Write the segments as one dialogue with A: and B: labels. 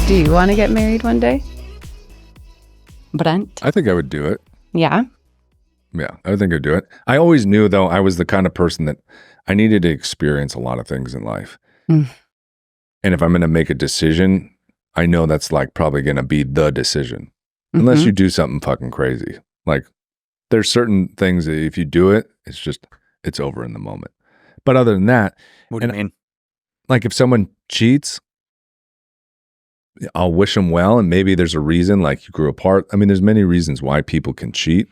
A: Do you want to get married one day? Brent?
B: I think I would do it.
A: Yeah.
B: Yeah, I think I'd do it. I always knew, though, I was the kind of person that I needed to experience a lot of things in life. And if I'm going to make a decision, I know that's like probably going to be the decision. Unless you do something fucking crazy. Like, there's certain things that if you do it, it's over in the moment. But other than that,
C: What do you mean?
B: like if someone cheats, I'll wish them well. And maybe there's a reason, like you grew apart. I mean, there's many reasons why people can cheat.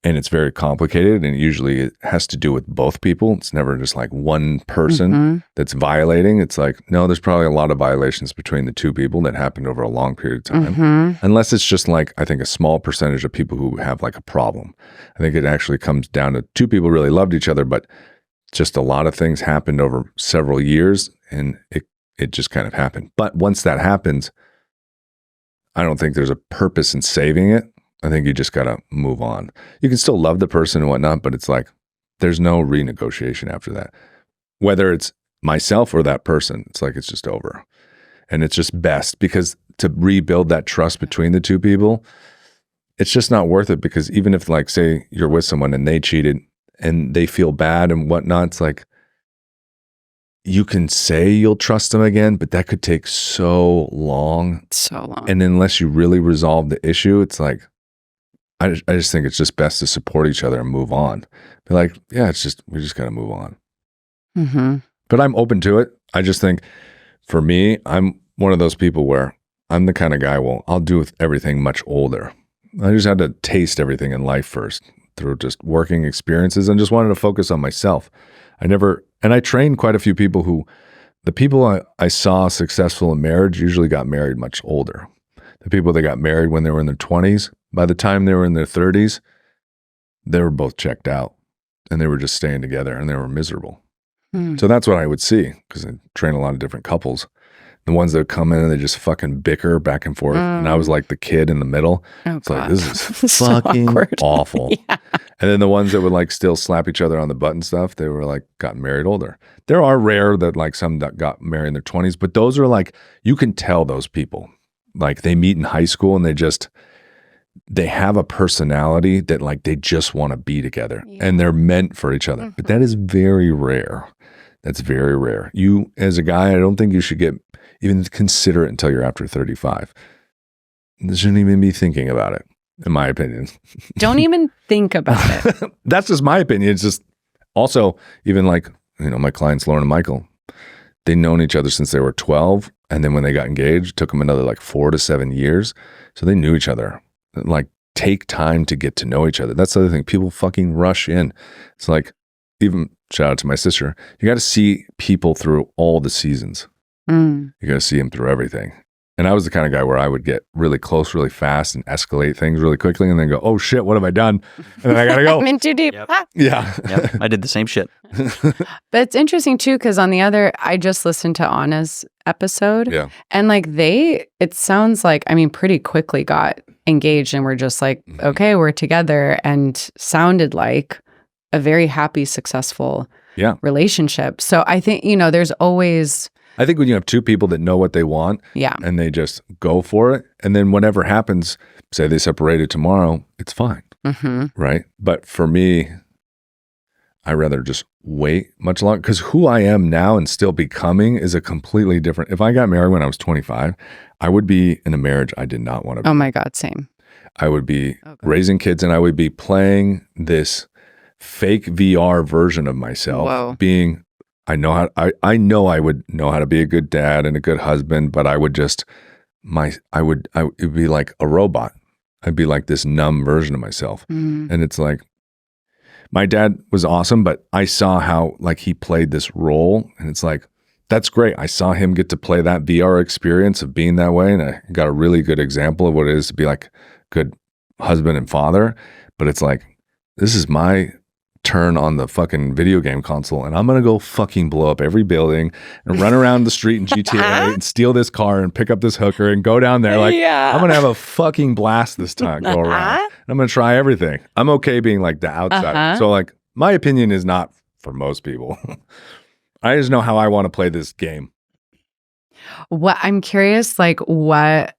B: And it's very complicated. And usually it has to do with both people. It's never just like one person that's violating. It's like, no, there's probably a lot of violations between the two people that happened over a long period of time. Unless it's just like, I think a small percentage of people who have like a problem. I think it actually comes down to two people really loved each other, but just a lot of things happened over several years and it just kind of happened. But once that happens, I don't think there's a purpose in saving it. I think you just got to move on. You can still love the person and whatnot, but it's like, there's no renegotiation after that. Whether it's myself or that person, it's like, it's just over. And it's just best because to rebuild that trust between the two people, it's just not worth it because even if like, say you're with someone and they cheated and they feel bad and whatnot, it's like, you can say you'll trust them again, but that could take so long.
A: So long.
B: And unless you really resolve the issue, it's like, I just think it's just best to support each other and move on. Be like, yeah, we just got to move on. But I'm open to it. I just think for me, I'm one of those people where I'm the kind of guy, I'll do with everything much older. I just had to taste everything in life first through just working experiences and just wanted to focus on myself. And I trained quite a few people who, the people I saw successful in marriage usually got married much older. The people that got married when they were in their 20s, by the time they were in their 30s, they were both checked out and they were just staying together and they were miserable. So that's what I would see because I train a lot of different couples. The ones that come in and they just fucking bicker back and forth. And I was like the kid in the middle. It's like, this is fucking awful. And then the ones that would like still slap each other on the butt and stuff, they were like got married older. There are rare that like some that got married in their 20s, but those are like, you can tell those people. Like they meet in high school and they have a personality that like they just want to be together and they're meant for each other. But that is very rare. That's very rare. You as a guy, I don't think you should even consider it until you're after 35. You shouldn't even be thinking about it, in my opinion.
A: Don't even think about it.
B: That's just my opinion. It's just also even like, my clients, Lauren and Michael, they've known each other since they were 12. And then when they got engaged, it took them another like 4 to 7 years. So they knew each other. Like take time to get to know each other. That's the other thing. People fucking rush in. It's like, even shout out to my sister, you got to see people through all the seasons. You got to see them through everything. And I was the kind of guy where I would get really close really fast and escalate things really quickly and then go, oh shit, what have I done? And then I got to go.
A: I'm in too deep.
C: Yep.
B: Yeah.
C: Yep. I did the same shit.
A: But it's interesting too, because I just listened to Anna's episode.
B: Yeah.
A: And like it sounds like, pretty quickly got engaged and were just like, okay, we're together, and sounded like a very happy, successful relationship. So I think, there's always...
B: I think when you have two people that know what they want and they just go for it, and then whatever happens, say they separated tomorrow, it's fine, right? But for me, I rather just wait much longer because who I am now and still becoming is a completely different. If I got married when I was 25, I would be in a marriage I did not want to be.
A: Oh my God, same.
B: I would be raising kids and I would be playing this fake VR version of myself being... I know I would know how to be a good dad and a good husband, but I would just, it'd be like a robot. I'd be like this numb version of myself. And it's like, my dad was awesome, but I saw how like he played this role and it's like, that's great. I saw him get to play that VR experience of being that way. And I got a really good example of what it is to be like a good husband and father. But it's like, this is my turn on the fucking video game console and I'm going to go fucking blow up every building and run around the street in GTA and steal this car and pick up this hooker and go down there. Like, I'm going to have a fucking blast this time. Go around. And I'm going to try everything. I'm okay being like the outside. So like, my opinion is not for most people. I just know how I want to play this game.
A: What I'm curious, like what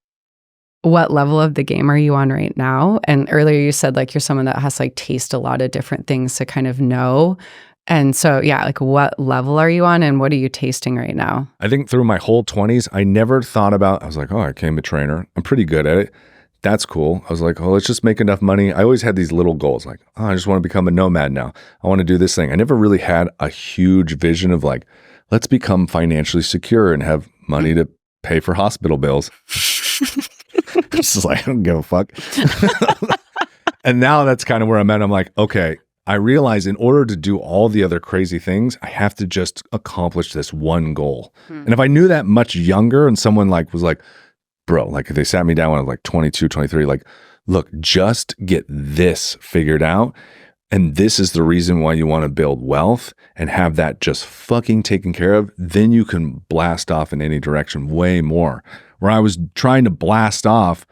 A: level of the game are you on right now? And earlier you said like you're someone that has like taste a lot of different things to kind of know. And so, yeah, like what level are you on and what are you tasting right now?
B: I think through my whole 20s, I never thought about, I was like, oh, I became a trainer. I'm pretty good at it. That's cool. I was like, oh, let's just make enough money. I always had these little goals like, oh, I just want to become a nomad now. I want to do this thing. I never really had a huge vision of like, let's become financially secure and have money to pay for hospital bills. It's just like, I don't give a fuck. And now that's kind of where I'm at. I'm like, okay, I realize in order to do all the other crazy things, I have to just accomplish this one goal. And if I knew that much younger and someone like was like, bro, like if they sat me down when I was like 22, 23, like, look, just get this figured out. And this is the reason why you want to build wealth and have that just fucking taken care of. Then you can blast off in any direction way more. Where I was trying to blast off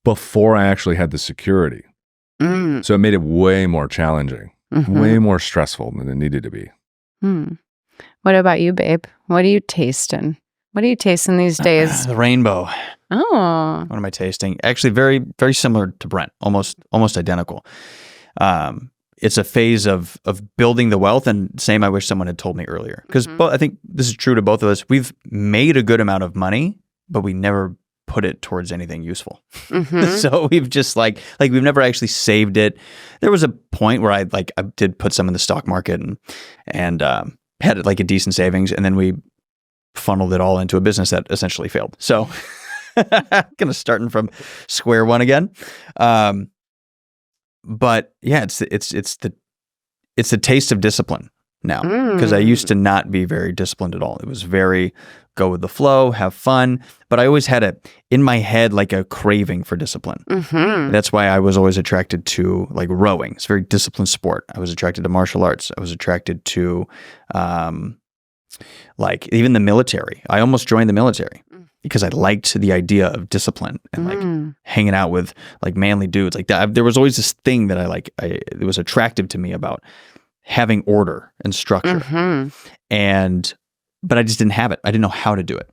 B: before I actually had the security. So it made it way more challenging, way more stressful than it needed to be.
A: What about you, babe? What are you tasting? What are you tasting these days?
C: The rainbow.
A: Oh.
C: What am I tasting? Actually, very, very similar to Brent, almost identical. It's a phase of building the wealth, and same I wish someone had told me earlier. Because I think this is true to both of us. We've made a good amount of money, but we never put it towards anything useful. So we've just like we've never actually saved it. There was a point where I did put some in the stock market and had like a decent savings, and then we funneled it all into a business that essentially failed. So kind of starting from square one again. But yeah, it's the taste of discipline now, because I used to not be very disciplined at all. It was very go with the flow, have fun, but I always had in my head like a craving for discipline. That's why I was always attracted to like rowing. It's a very disciplined sport. I was attracted to martial arts. I was attracted to like even the military. I almost joined the military because I liked the idea of discipline and like hanging out with like manly dudes like that. There was always this thing that it was attractive to me about having order and structure. But I just didn't have it. I didn't know how to do it.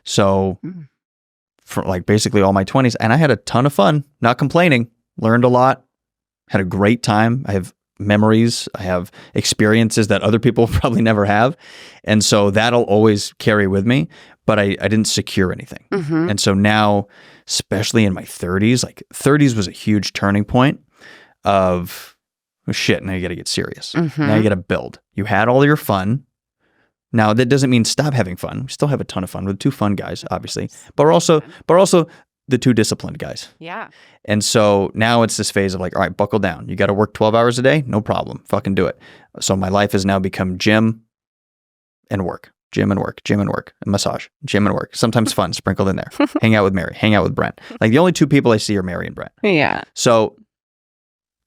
C: So for like basically all my 20s, and I had a ton of fun, not complaining, learned a lot, had a great time. I have memories, I have experiences that other people probably never have. And so that'll always carry with me, but I didn't secure anything. And so now, especially in my 30s, like 30s was a huge turning point of, oh, shit, now you got to get serious. Now you got to build. You had all your fun. Now that doesn't mean stop having fun. We still have a ton of fun with two fun guys, obviously, but we're also the two disciplined guys.
A: Yeah.
C: And so now it's this phase of like, all right, buckle down. You got to work 12 hours a day? No problem. Fucking do it. So my life has now become gym and work, gym and work, gym and work, and massage, gym and work. Sometimes fun sprinkled in there. Hang out with Mari, hang out with Brent. Like the only two people I see are Mari and Brent.
A: Yeah.
C: So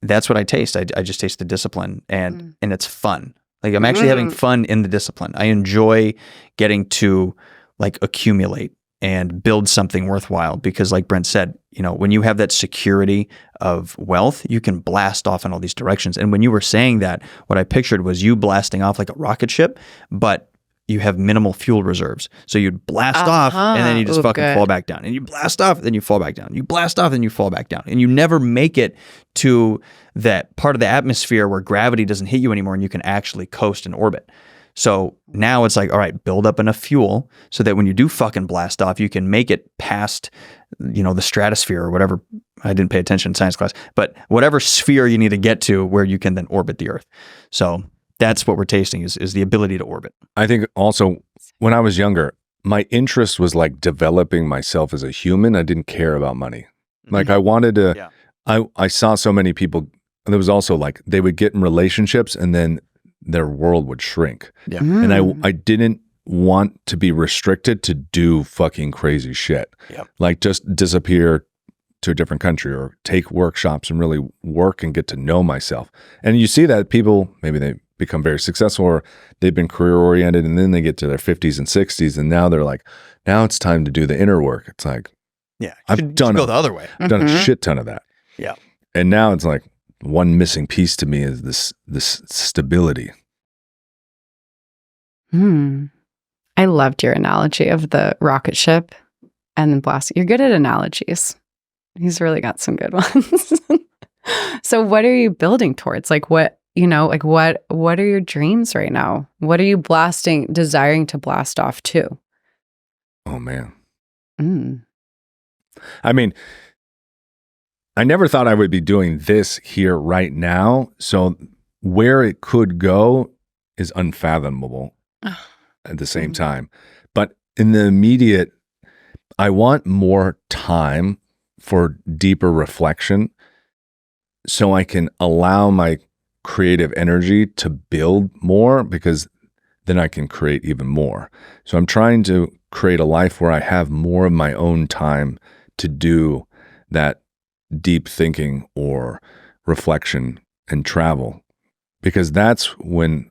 C: that's what I taste. I just taste the discipline and it's fun. Like I'm actually having fun in the discipline. I enjoy getting to like accumulate and build something worthwhile because like Brent said, you know, when you have that security of wealth, you can blast off in all these directions. And when you were saying that, what I pictured was you blasting off like a rocket ship, but you have minimal fuel reserves. So you'd blast off and then you just fall back down. And you blast off, then you fall back down. You blast off, then you fall back down. And you never make it to that part of the atmosphere where gravity doesn't hit you anymore and you can actually coast and orbit. So now it's like, all right, build up enough fuel so that when you do fucking blast off, you can make it past, you know, the stratosphere or whatever. I didn't pay attention in science class, but whatever sphere you need to get to where you can then orbit the Earth. So that's what we're tasting is the ability to orbit.
B: I think also when I was younger, my interest was like developing myself as a human. I didn't care about money. Like I wanted to, I saw so many people, and there was also like, they would get in relationships and then their world would shrink. Yeah. And I didn't want to be restricted to do fucking crazy shit. Yep. Like just disappear to a different country or take workshops and really work and get to know myself. And you see that people, maybe they become very successful or they've been career oriented and then they get to their 50s and 60s and now they're like, now it's time to do the inner work. It's like, I've done
C: go the other way.
B: I've done a shit ton of that.
C: Yeah.
B: And now it's like one missing piece to me is this stability.
A: I I loved your analogy of the rocket ship and then blasting. You're good at analogies. He's really got some good ones. So what are you building towards? Like what are your dreams right now? What are you desiring to blast off to?
B: Oh, man. I mean, I never thought I would be doing this here right now. So where it could go is unfathomable at the same time. But in the immediate, I want more time for deeper reflection so I can allow my creative energy to build more, because then I can create even more. So I'm trying to create a life where I have more of my own time to do that deep thinking or reflection and travel, because that's when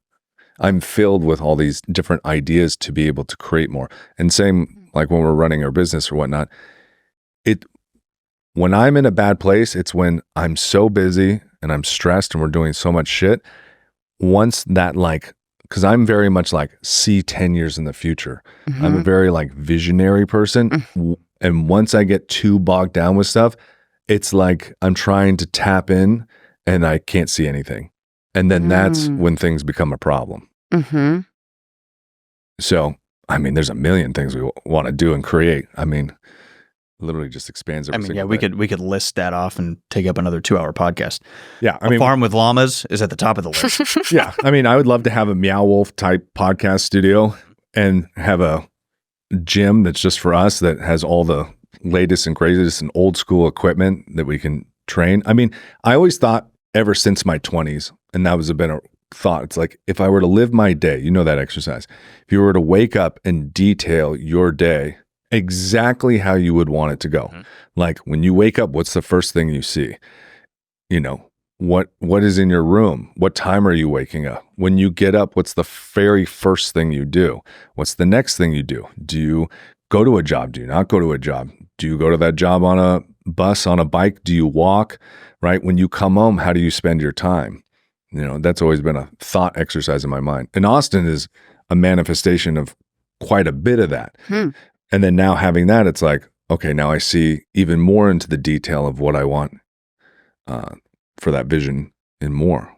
B: I'm filled with all these different ideas to be able to create more. And same like when we're running our business or whatnot, when I'm in a bad place, it's when I'm so busy and I'm stressed and we're doing so much shit. Once that because I'm very much see 10 years in the future. I'm a very visionary person. And once I get too bogged down with stuff, it's like I'm trying to tap in and I can't see anything. And then that's when things become a problem. So, I mean, there's a million things we want to do and create. I mean, literally just expands every single
C: we
B: day.
C: we could list that off and take up another 2-hour podcast.
B: Yeah,
C: I mean, farm with llamas is at the top of the list.
B: Yeah, I mean, I would love to have a Meow Wolf type podcast studio and have a gym that's just for us that has all the latest and greatest and old school equipment that we can train. I mean, I always thought ever since my 20s, and that was a bit of thought. It's like if I were to live my day, that exercise. If you were to wake up and detail your day exactly how you would want it to go. Like when you wake up, what's the first thing you see? What is in your room? What time are you waking up? When you get up, what's the very first thing you do? What's the next thing you do? Do you go to a job? Do you not go to a job? Do you go to that job on a bus, on a bike? Do you walk? Right? When you come home, how do you spend your time? That's always been a thought exercise in my mind. And Austin is a manifestation of quite a bit of that. And then now having that, it's like, okay, now I see even more into the detail of what I want for that vision and more.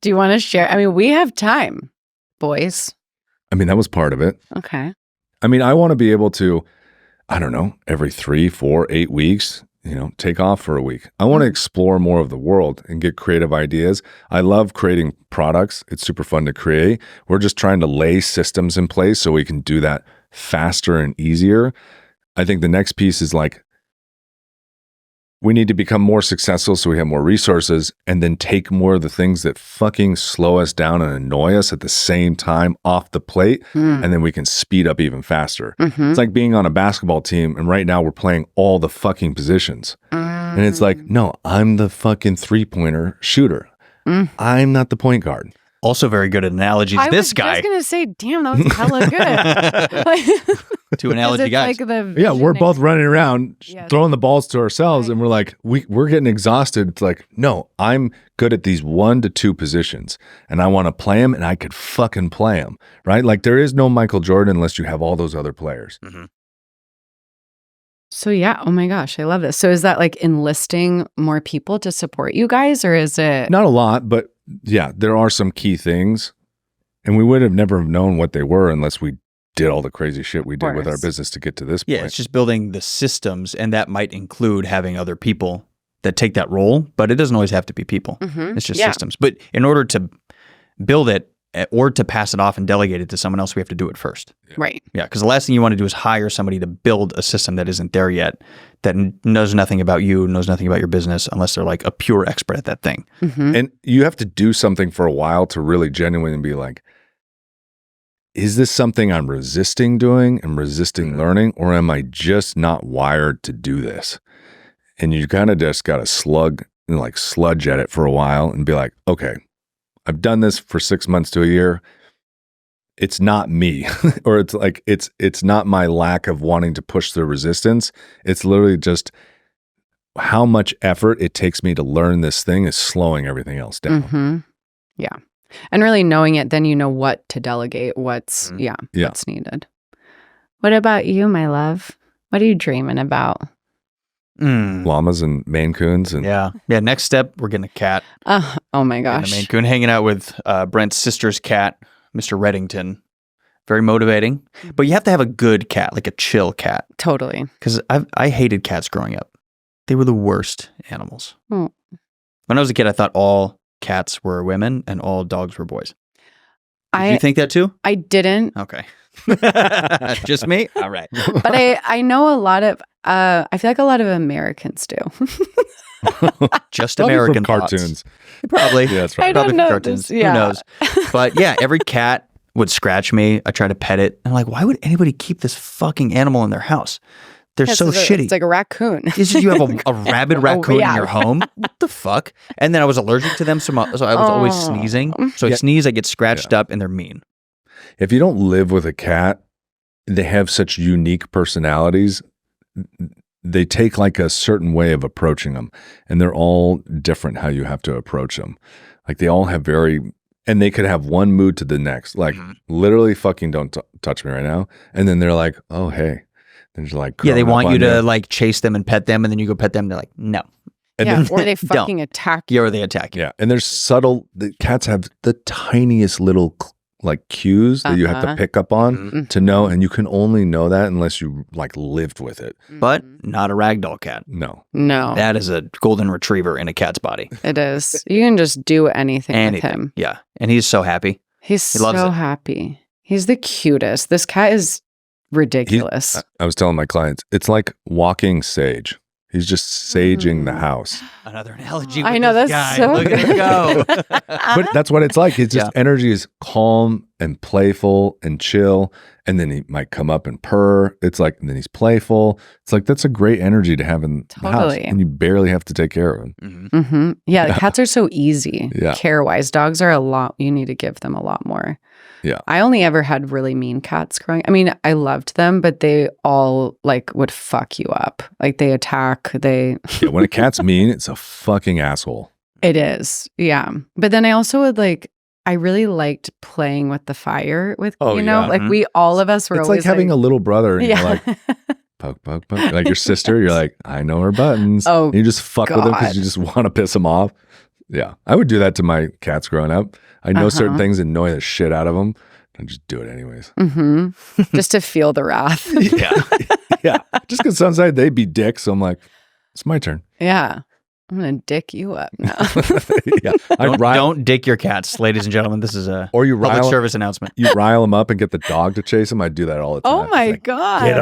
A: Do you want to share? I mean, we have time, boys.
B: I mean, that was part of it.
A: Okay.
B: I mean, I want to be able to, I don't know, every 3, 4, 8 weeks, take off for a week. I want to explore more of the world and get creative ideas. I love creating products. It's super fun to create. We're just trying to lay systems in place so we can do that faster and easier. I think the next piece is we need to become more successful so we have more resources, and then take more of the things that fucking slow us down and annoy us at the same time off the plate, and then we can speed up even faster. It's like being on a basketball team, and right now we're playing all the fucking positions. And it's like, no, I'm the fucking three-pointer shooter. I'm not the point guard.
C: Also very good at analogies.
A: I
C: was
A: just going to say, damn, that was hella good.
C: Two analogy guys.
B: Yeah, we're both running around throwing the balls to ourselves, and we're like, we're getting exhausted. It's like, no, I'm good at these 1 to 2 positions, and I want to play them, and I could fucking play them, right? Like there is no Michael Jordan unless you have all those other players.
A: So yeah, oh my gosh, I love this. So is that enlisting more people to support you guys, or is it?
B: Not a lot, but yeah, there are some key things, and we would have never known what they were unless we did all the crazy shit we did with our business to get to this point.
C: Yeah, it's just building the systems, and that might include having other people that take that role, but it doesn't always have to be people. It's just systems. But in order to build it or to pass it off and delegate it to someone else, we have to do it first.
A: Right.
C: Yeah, because the last thing you want to do is hire somebody to build a system that isn't there yet, that knows nothing about you, knows nothing about your business, unless they're a pure expert at that thing.
B: And you have to do something for a while to really genuinely be like, is this something I'm resisting doing and resisting learning, or am I just not wired to do this? And you kind of just got to sludge at it for a while and be like, okay, I've done this for 6 months to a year. It's not me, or it's like, it's not my lack of wanting to push the resistance. It's literally just how much effort it takes me to learn this thing is slowing everything else down.
A: Yeah. And really knowing it, then you know what to delegate, what's needed. What about you, my love? What are you dreaming about?
B: Llamas and Maine Coons. And
C: yeah. Next step, we're getting a cat.
A: Oh my gosh.
C: And a Maine Coon, hanging out with Brent's sister's cat, Mr. Reddington. Very motivating. But you have to have a good cat, like a chill cat.
A: Totally.
C: Because I hated cats growing up. They were the worst animals. When I was a kid, I thought all cats were women and all dogs were boys. Did you think that too?
A: I didn't.
C: Okay. Just me? All right.
A: But I know a lot of, I feel like a lot of Americans do.
C: Just American
B: cartoons.
C: Probably.
B: Yeah, that's right.
A: I don't know.
C: Cartoons. Who knows? But yeah, every cat would scratch me. I try to pet it. And I'm like, why would anybody keep this fucking animal in their house? They're so shitty.
A: It's like a raccoon.
C: You have a rabid raccoon in your home? What the fuck? And then I was allergic to them, so I was always sneezing. So I sneeze, I get scratched up, and they're mean.
B: If you don't live with a cat, they have such unique personalities. They take like a certain way of approaching them, and they're all different how you have to approach them. Like they all have and they could have one mood to the next. Like literally fucking don't touch me right now. And then they're like, oh, hey. And just like,
C: they want you to like chase them and pet them, and then you go pet them. And they're like, no.
A: And or they fucking attack you.
C: Yeah, or they attack you.
B: Yeah. And there's subtle, the cats have the tiniest little like cues that you have to pick up on to know. And you can only know that unless you like lived with it.
C: But not a ragdoll cat.
B: No.
C: That is a golden retriever in a cat's body.
A: It is. You can just do anything with him.
C: Yeah. And he's so happy.
A: He loves so happy. He's the cutest. This cat is ridiculous.
B: I was telling my clients, it's like walking sage. He's just saging the house.
C: Another analogy with
A: I know,
C: this
A: that's
C: guy.
A: so
C: Look at him go.
B: But that's what it's like. It's just energy is calm and playful and chill. And then he might come up and purr. It's like, and then he's playful. It's like, that's a great energy to have in the house. And you barely have to take care of him.
A: Yeah, cats are so easy
B: Yeah.
A: care-wise. Dogs are a lot, you need to give them a lot more.
B: Yeah.
A: I only ever had really mean cats growing. I mean, I loved them, but they all like would fuck you up. Like they attack,
B: Yeah, when a cat's mean, it's a fucking asshole.
A: It is. Yeah. But then I also would I really liked playing with the fire with, like all of us were
B: it's
A: always
B: like having a little brother and you're like, poke, poke, poke. Like your sister, you're like, I know her buttons.
A: Oh,
B: and you just fuck with them because you just want to piss them off. Yeah. I would do that to my cats growing up. I know certain things annoy the shit out of them. And just do it anyways.
A: Just to feel the wrath.
B: Yeah. Just because sometimes they'd be dicks. So I'm like, it's my turn.
A: Yeah. I'm going to dick you up now.
B: Yeah.
C: Don't dick your cats, ladies and gentlemen. This is a public service announcement.
B: You rile them up and get the dog to chase them. I do that all the time.
A: Oh my God.
B: Get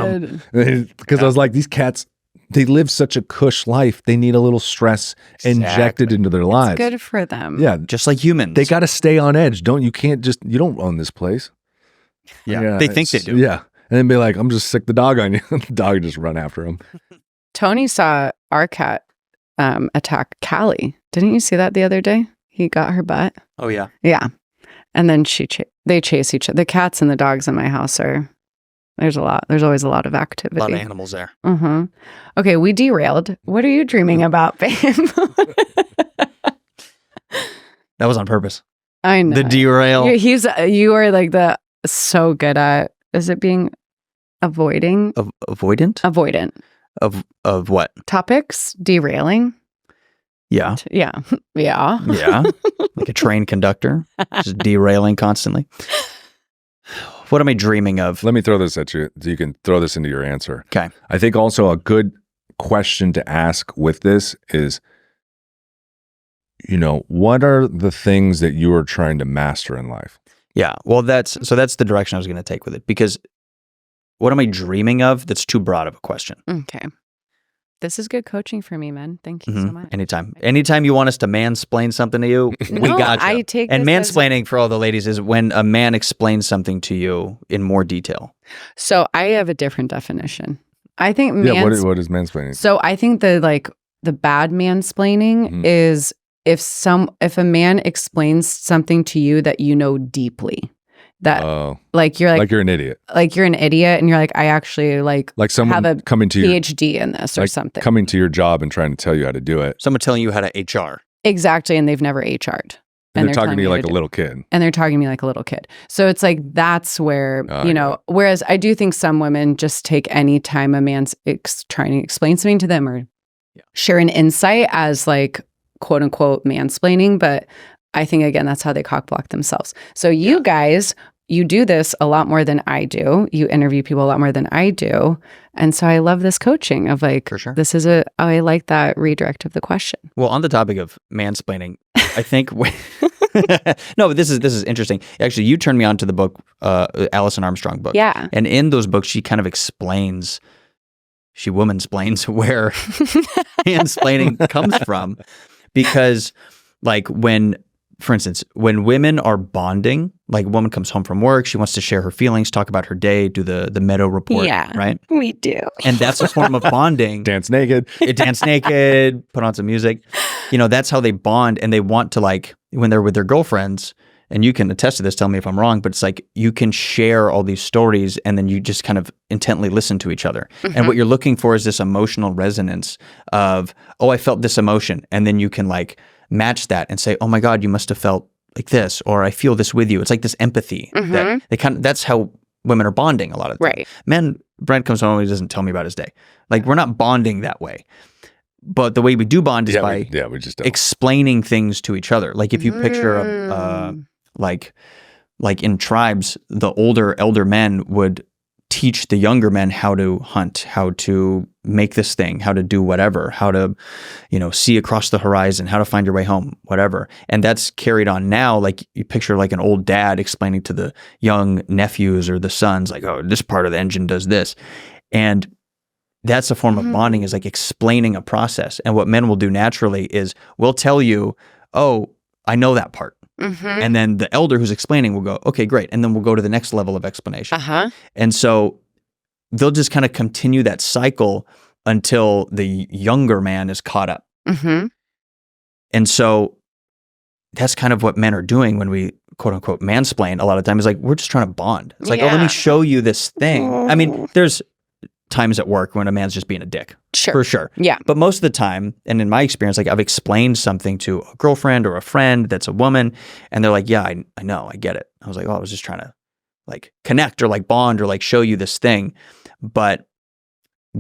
B: them. Because I was like, these cats, they live such a cush life. They need a little stress injected into their lives.
A: It's good for them.
B: Yeah.
C: Just like humans.
B: They got to stay on edge. You don't own this place.
C: Yeah. They think they do.
B: Yeah. And then be like, I'm just sick the dog on you. The dog just run after him.
A: Tony saw our cat attack Callie. Didn't you see that the other day? He got her butt.
C: Oh, yeah.
A: Yeah. And then they chase each other. The cats and the dogs in my house there's always a lot of activity.
C: A lot of animals there.
A: Okay, we derailed. What are you dreaming about, babe?
C: That was on purpose.
A: I know.
C: The derail.
A: You are like so good at, is it being avoiding?
C: Avoidant?
A: Avoidant.
C: Of what?
A: Topics? Derailing?
C: Yeah.
A: Yeah. Yeah.
C: Yeah. Like a train conductor, just derailing constantly. What am I dreaming of?
B: Let me throw this at you so you can throw this into your answer.
C: Okay.
B: I think also a good question to ask with this is, what are the things that you are trying to master in life?
C: Yeah. Well, that's the direction I was going to take with it, because what am I dreaming of? That's too broad of a question.
A: Okay. This is good coaching for me, man. Thank you so much.
C: Anytime you want us to mansplain something to you, we got you.
A: I take
C: and mansplaining for all the ladies is when a man explains something to you in more detail. So
A: I have a different definition. I think
B: what is mansplaining?
A: So I think the bad mansplaining is if a man explains something to you that you know deeply. That you're an idiot. Like you're an idiot, and you're like, I actually like
B: someone
A: have a
B: coming to
A: PhD in this or something.
B: Coming to your job and trying to tell you how to do it.
C: Someone telling you how to HR.
A: Exactly, and they've never HR'd.
B: And they're talking to you like a little kid.
A: And they're talking to me like a little kid. So it's like, that's where, whereas I do think some women just take any time a man's trying to explain something to them or share an insight as like, quote unquote, mansplaining. But I think, again, that's how they cock block themselves. So you guys, you do this a lot more than I do. You interview people a lot more than I do. And so I love this coaching of like,
C: for sure.
A: This is I like that redirect of the question.
C: Well, on the topic of mansplaining, I think, no, but this is interesting. Actually, you turned me on to the book, Alison Armstrong book.
A: Yeah.
C: And in those books, she kind of explains, she womansplains where mansplaining comes from. Because like for instance, when women are bonding, like a woman comes home from work, she wants to share her feelings, talk about her day, do the Meadow report, right?
A: We do.
C: And that's a form of bonding.
B: Dance naked.
C: Dance naked, put on some music. That's how they bond, and they want to, like, when they're with their girlfriends, and you can attest to this, tell me if I'm wrong, but it's like you can share all these stories and then you just kind of intently listen to each other. Mm-hmm. And what you're looking for is this emotional resonance of, oh, I felt this emotion. And then you can like match that and say, oh my God, you must have felt like this, or I feel this with you. It's like this empathy that that's how women are bonding a lot of the time.
A: Right.
C: Men, Brent comes home and he doesn't tell me about his day. Like, we're not bonding that way. But the way we do bond is by
B: we just don't.
C: explaining things to each other. Like if you picture like in tribes, the elder men would teach the younger men how to hunt, how to make this thing, how to do whatever, how to, see across the horizon, how to find your way home, whatever. And that's carried on now. Like you picture like an old dad explaining to the young nephews or the sons, like, oh, this part of the engine does this. And that's a form of bonding, is like explaining a process. And what men will do naturally is we'll tell you, oh, I know that part. Mm-hmm. And then the elder who's explaining will go, okay, great. And then we'll go to the next level of explanation. Uh-huh. And so they'll just kind of continue that cycle until the younger man is caught up. Mm-hmm. And so that's kind of what men are doing when we quote unquote mansplain a lot of times. Is like, we're just trying to bond. It's like, oh, let me show you this thing. I mean, there's times at work when a man's just being a dick.
A: Sure.
C: For sure.
A: Yeah.
C: But most of the time, and in my experience, like I've explained something to a girlfriend or a friend that's a woman, and they're like, yeah, I know, I get it. I was like, oh, I was just trying to like connect or like bond or like show you this thing. But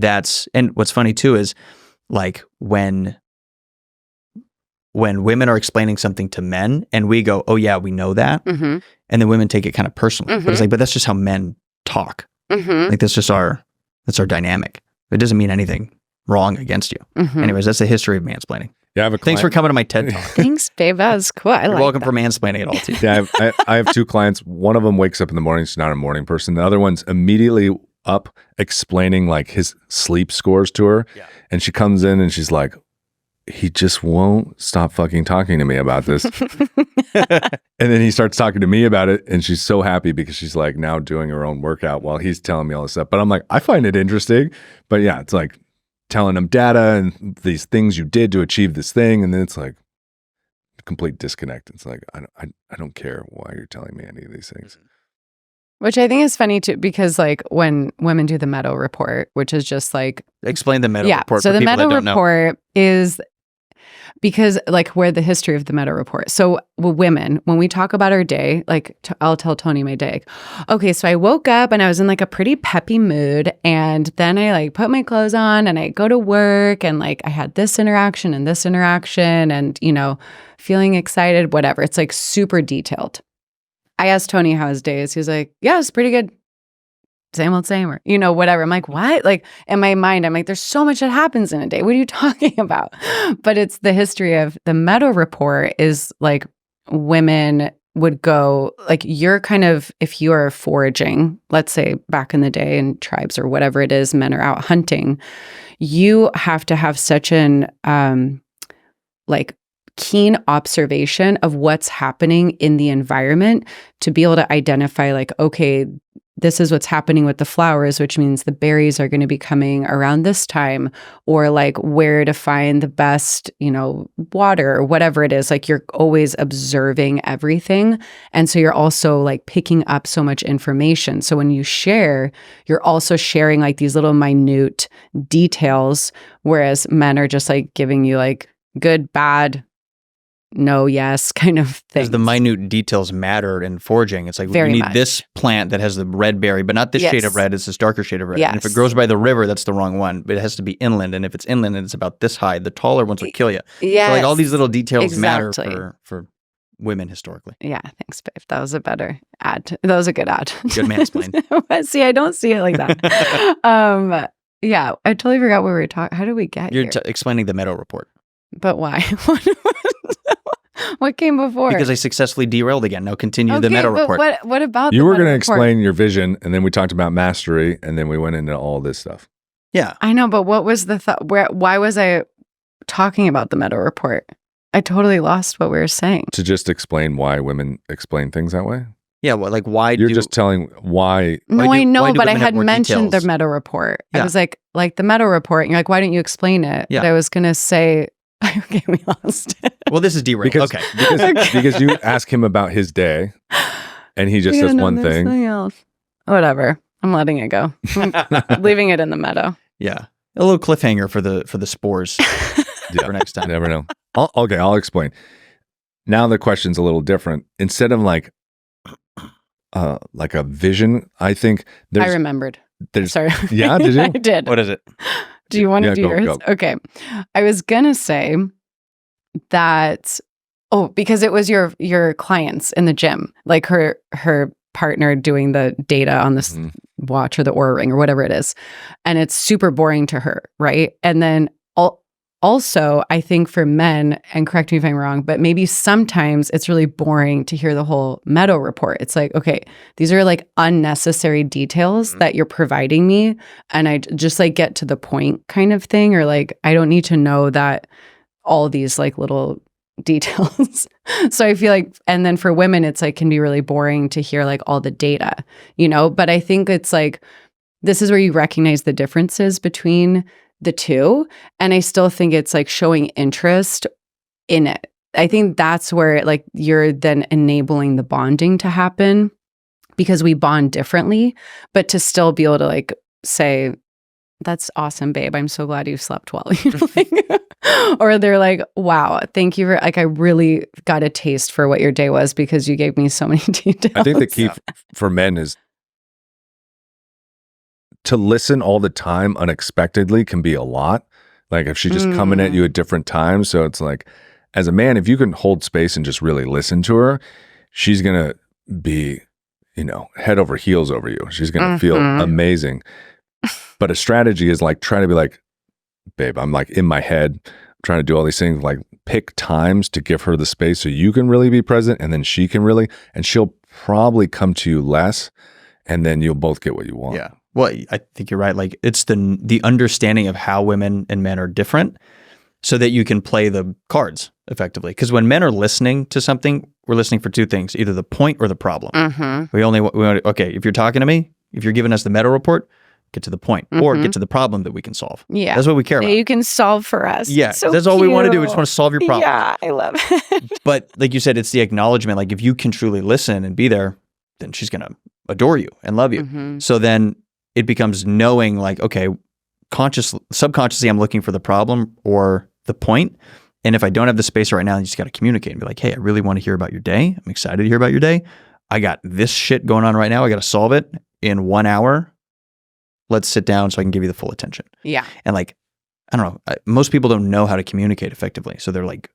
C: and what's funny too is like when women are explaining something to men and we go, oh yeah, we know that. Mm-hmm. And then women take it kind of personally. Mm-hmm. But it's like, but that's just how men talk. Mm-hmm. Like that's our dynamic. It doesn't mean anything wrong against you. Mm-hmm. Anyways, that's the history of mansplaining.
B: Yeah, I have a
C: Thanks for coming to my TED Talk.
A: Thanks, babe. That was cool.
C: You're welcome for mansplaining it all too.
B: Yeah, I have two clients. One of them wakes up in the morning. She's not a morning person. The other one's immediately up explaining like his sleep scores to her. Yeah. And she comes in and she's like, he just won't stop fucking talking to me about this. And then he starts talking to me about it. And she's so happy because she's like now doing her own workout while he's telling me all this stuff. But I'm like, I find it interesting. But yeah, it's like telling him data and these things you did to achieve this thing. And then it's like complete disconnect. It's like, I don't care why you're telling me any of these things.
A: Which I think is funny too, because like when women do the Meadow report, which is just like...
C: Explain the Meadow report
A: so
C: for
A: the
C: people
A: Meadow
C: that don't
A: report is... Because like where the history of the Meadow report. So women, when we talk about our day, like I'll tell Tony my day. Okay, so I woke up and I was in like a pretty peppy mood. And then I like put my clothes on and I go to work and like I had this interaction and, feeling excited, whatever. It's like super detailed. I asked Tony how his day is. He was like, yeah, it's pretty good. Same old same, or, whatever. I'm like, what? Like in my mind, I'm like, there's so much that happens in a day. What are you talking about? But it's the history of the Meadow report is like women would go, like you're kind of, if you are foraging, let's say back in the day in tribes or whatever it is, men are out hunting, you have to have such an like keen observation of what's happening in the environment to be able to identify like, okay, this is what's happening with the flowers, which means the berries are going to be coming around this time, or like where to find the best, water or whatever it is. Like you're always observing everything. And so you're also like picking up so much information. So when you share, you're also sharing like these little minute details, whereas men are just like giving you like good, bad, no, yes kind of thing.
C: Because the minute details matter in foraging. It's like, we need this plant that has the red berry, but not this shade of red, it's this darker shade of red. And if it grows by the river, that's the wrong one, but it has to be inland. And if it's inland and it's about this high, the taller ones would kill you.
A: Yeah.
C: So like all these little details matter for women historically.
A: Yeah, thanks, babe. That was a better ad. That was a good ad.
C: Good mansplain.
A: See, I don't see it like that. Yeah, I totally forgot what we were talking. How did we get
C: You're
A: here?
C: explaining the Meadow Report.
A: But why? What came before?
C: Because I successfully derailed again. Now continue the Meadow Report.
A: What about
B: you were going to explain your vision, and then we talked about mastery, and then we went into all this stuff.
C: Yeah.
A: I know, but what was the thought? Why was I talking about the Meadow Report? I totally lost what we were saying.
B: To just explain why women explain things that way?
C: Yeah, well, like why
B: You're just telling why.
A: No, I know, but I had mentioned the Meadow Report. Yeah. I was like the Meadow Report. And you're like, why didn't you explain it? Yeah. But I was going to say, okay, we lost it.
C: Well, this is derailed.
B: Because you ask him about his day, and he just says one thing.
A: Else. Whatever. I'm letting it go. I'm leaving it in the meadow.
C: Yeah. A little cliffhanger for the spores for next time.
B: You never know. I'll explain. Now the question's a little different. Instead of like a vision, I think I
A: remembered.
B: Sorry. Yeah, did you?
A: I did.
C: What is it?
A: Do you want to do yours? Go. Okay. I was going to say that, because it was your clients in the gym, like her partner doing the data on this watch or the Oura Ring or whatever it is. And it's super boring to her, right? And then also, I think for men, and correct me if I'm wrong, but maybe sometimes it's really boring to hear the whole Meadow Report. It's like, okay, these are like unnecessary details that you're providing me. And I just like get to the point kind of thing. Or like, I don't need to know that all these like little details. So I feel like, and then for women, it's like can be really boring to hear like all the data, but I think it's like, this is where you recognize the differences between the two. And I still think it's like showing interest in it. I think that's where like you're then enabling the bonding to happen because we bond differently, but to still be able to like say, that's awesome, babe. I'm so glad you slept well. Or they're like, wow, thank you for like, I really got a taste for what your day was because you gave me so many details.
B: I think the key for men is to listen all the time unexpectedly can be a lot. Like if she's just coming at you at different times. So it's like, as a man, if you can hold space and just really listen to her, she's going to be, head over heels over you. She's going to feel amazing. But a strategy is like trying to be like, babe, I'm like in my head, I'm trying to do all these things, like pick times to give her the space so you can really be present and then she can really, and she'll probably come to you less and then you'll both get what you want.
C: Yeah. Well, I think you're right. Like it's the understanding of how women and men are different so that you can play the cards effectively. Because when men are listening to something, we're listening for two things, either the point or the problem. We want okay, if you're talking to me, if you're giving us the Meadow Report, get to the point or get to the problem that we can solve.
A: Yeah.
C: That's what we care about.
A: You can solve for us.
C: Yeah.
A: So
C: that's all we want to do. We just want to solve your problem.
A: Yeah, I love it.
C: But like you said, it's the acknowledgement. Like if you can truly listen and be there, then she's going to adore you and love you. So then it becomes knowing like, okay, subconsciously, I'm looking for the problem or the point. And if I don't have the space right now, you just got to communicate and be like, hey, I really want to hear about your day. I'm excited to hear about your day. I got this shit going on right now. I got to solve it in 1 hour. Let's sit down so I can give you the full attention.
A: Yeah.
C: And like, I don't know, most people don't know how to communicate effectively. So they're like,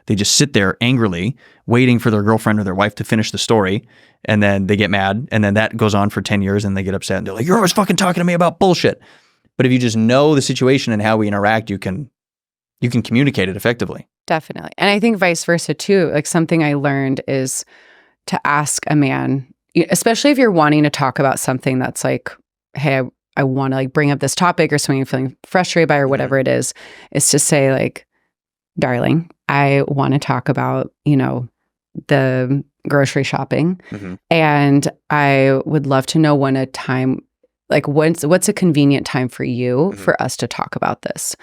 C: they just sit there angrily waiting for their girlfriend or their wife to finish the story. And then they get mad. And then that goes on for 10 years and they get upset and they're like, you're always fucking talking to me about bullshit. But if you just know the situation and how we interact, you can communicate it effectively.
A: Definitely. And I think vice versa too. Like something I learned is to ask a man, especially if you're wanting to talk about something that's like, hey, I want to like bring up this topic or something you're feeling frustrated by or whatever it is to say like, darling, I want to talk about, the grocery shopping. And I would love to know when a time, like what's a convenient time for you for us to talk about this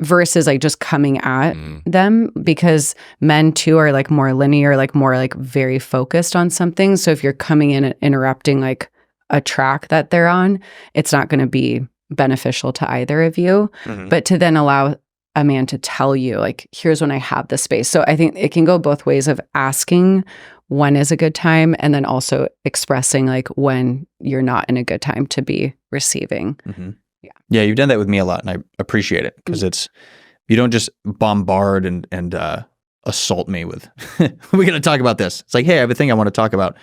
A: versus like just coming at them, because men too are like more linear, like more like very focused on something. So if you're coming in and interrupting like a track that they're on, it's not going to be beneficial to either of you. But to then allow a man to tell you, like, here's when I have the space. So I think it can go both ways of asking when is a good time and then also expressing like when you're not in a good time to be receiving.
C: Mm-hmm. Yeah, you've done that with me a lot, and I appreciate it because it's, you don't just bombard and assault me with, we're going to talk about this. It's like, hey, I have a thing I want to talk about.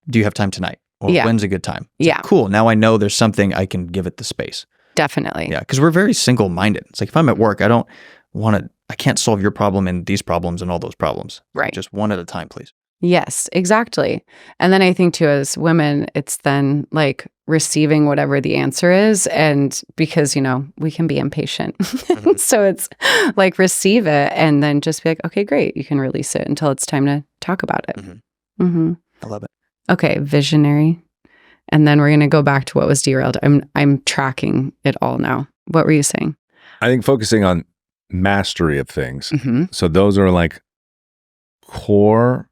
C: Do you have time tonight? Or when's a good time? It's like, cool. Now I know there's something I can give it the space.
A: Definitely.
C: Yeah, because we're very single-minded. It's like if I'm at work, I can't solve your problem and these problems and all those problems.
A: Right.
C: Just one at a time, please.
A: Yes, exactly. And then I think too, as women, it's then like receiving whatever the answer is. And because, we can be impatient. Mm-hmm. So it's like receive it and then just be like, okay, great. You can release it until it's time to talk about it.
C: Mm-hmm. Mm-hmm. I love it.
A: Okay, visionary. And then we're going to go back to what was derailed. I'm tracking it all now. What were you saying?
B: I think focusing on mastery of things.
A: Mm-hmm.
B: So those are like core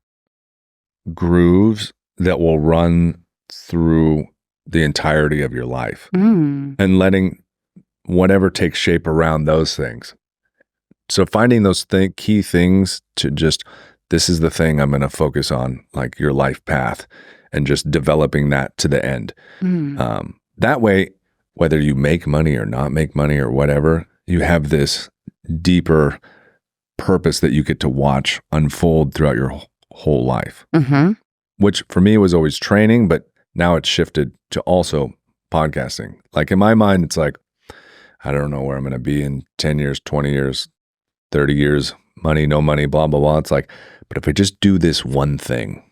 B: grooves that will run through the entirety of your life and letting whatever takes shape around those things. So finding those key things to just, this is the thing I'm going to focus on, like your life path, and just developing that to the end. That way, whether you make money or not make money or whatever, you have this deeper purpose that you get to watch unfold throughout your whole life, which for me was always training, but now it's shifted to also podcasting. Like in my mind, it's like, I don't know where I'm going to be in 10 years, 20 years, 30 years, money, no money, blah, blah, blah. It's like, but if I just do this one thing,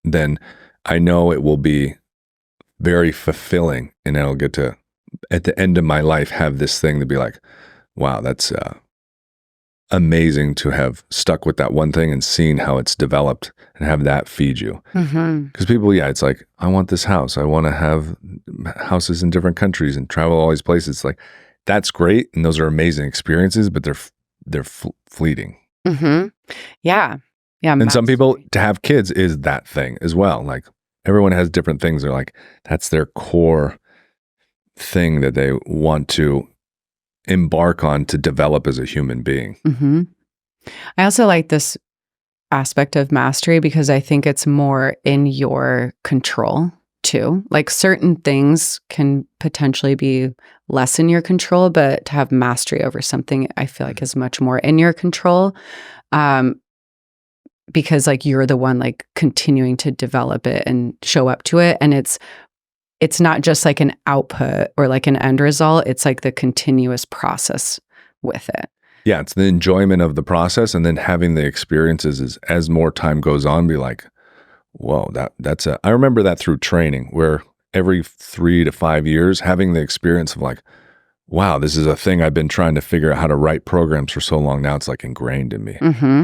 B: then I know it will be very fulfilling and I'll get to, at the end of my life, have this thing to be like, wow, that's amazing to have stuck with that one thing and seen how it's developed and have that feed you. Because people, it's like, I want this house. I want to have houses in different countries and travel all these places. It's like, that's great. And those are amazing experiences, but they're fleeting.
A: Yeah.
B: And some people, to have kids is that thing as well. Like everyone has different things. They're like, that's their core thing that they want to embark on to develop as a human being.
A: I also like this aspect of mastery because I think it's more in your control too. Like certain things can potentially be less in your control, but to have mastery over something, I feel like is much more in your control. Because like you're the one like continuing to develop it and show up to it. And it's not just like an output or like an end result. It's like the continuous process with it.
B: Yeah, it's the enjoyment of the process and then having the experiences as more time goes on, be like, whoa, I remember that through training where every 3 to 5 years, having the experience of like, wow, this is a thing I've been trying to figure out how to write programs for so long. Now it's like ingrained in me.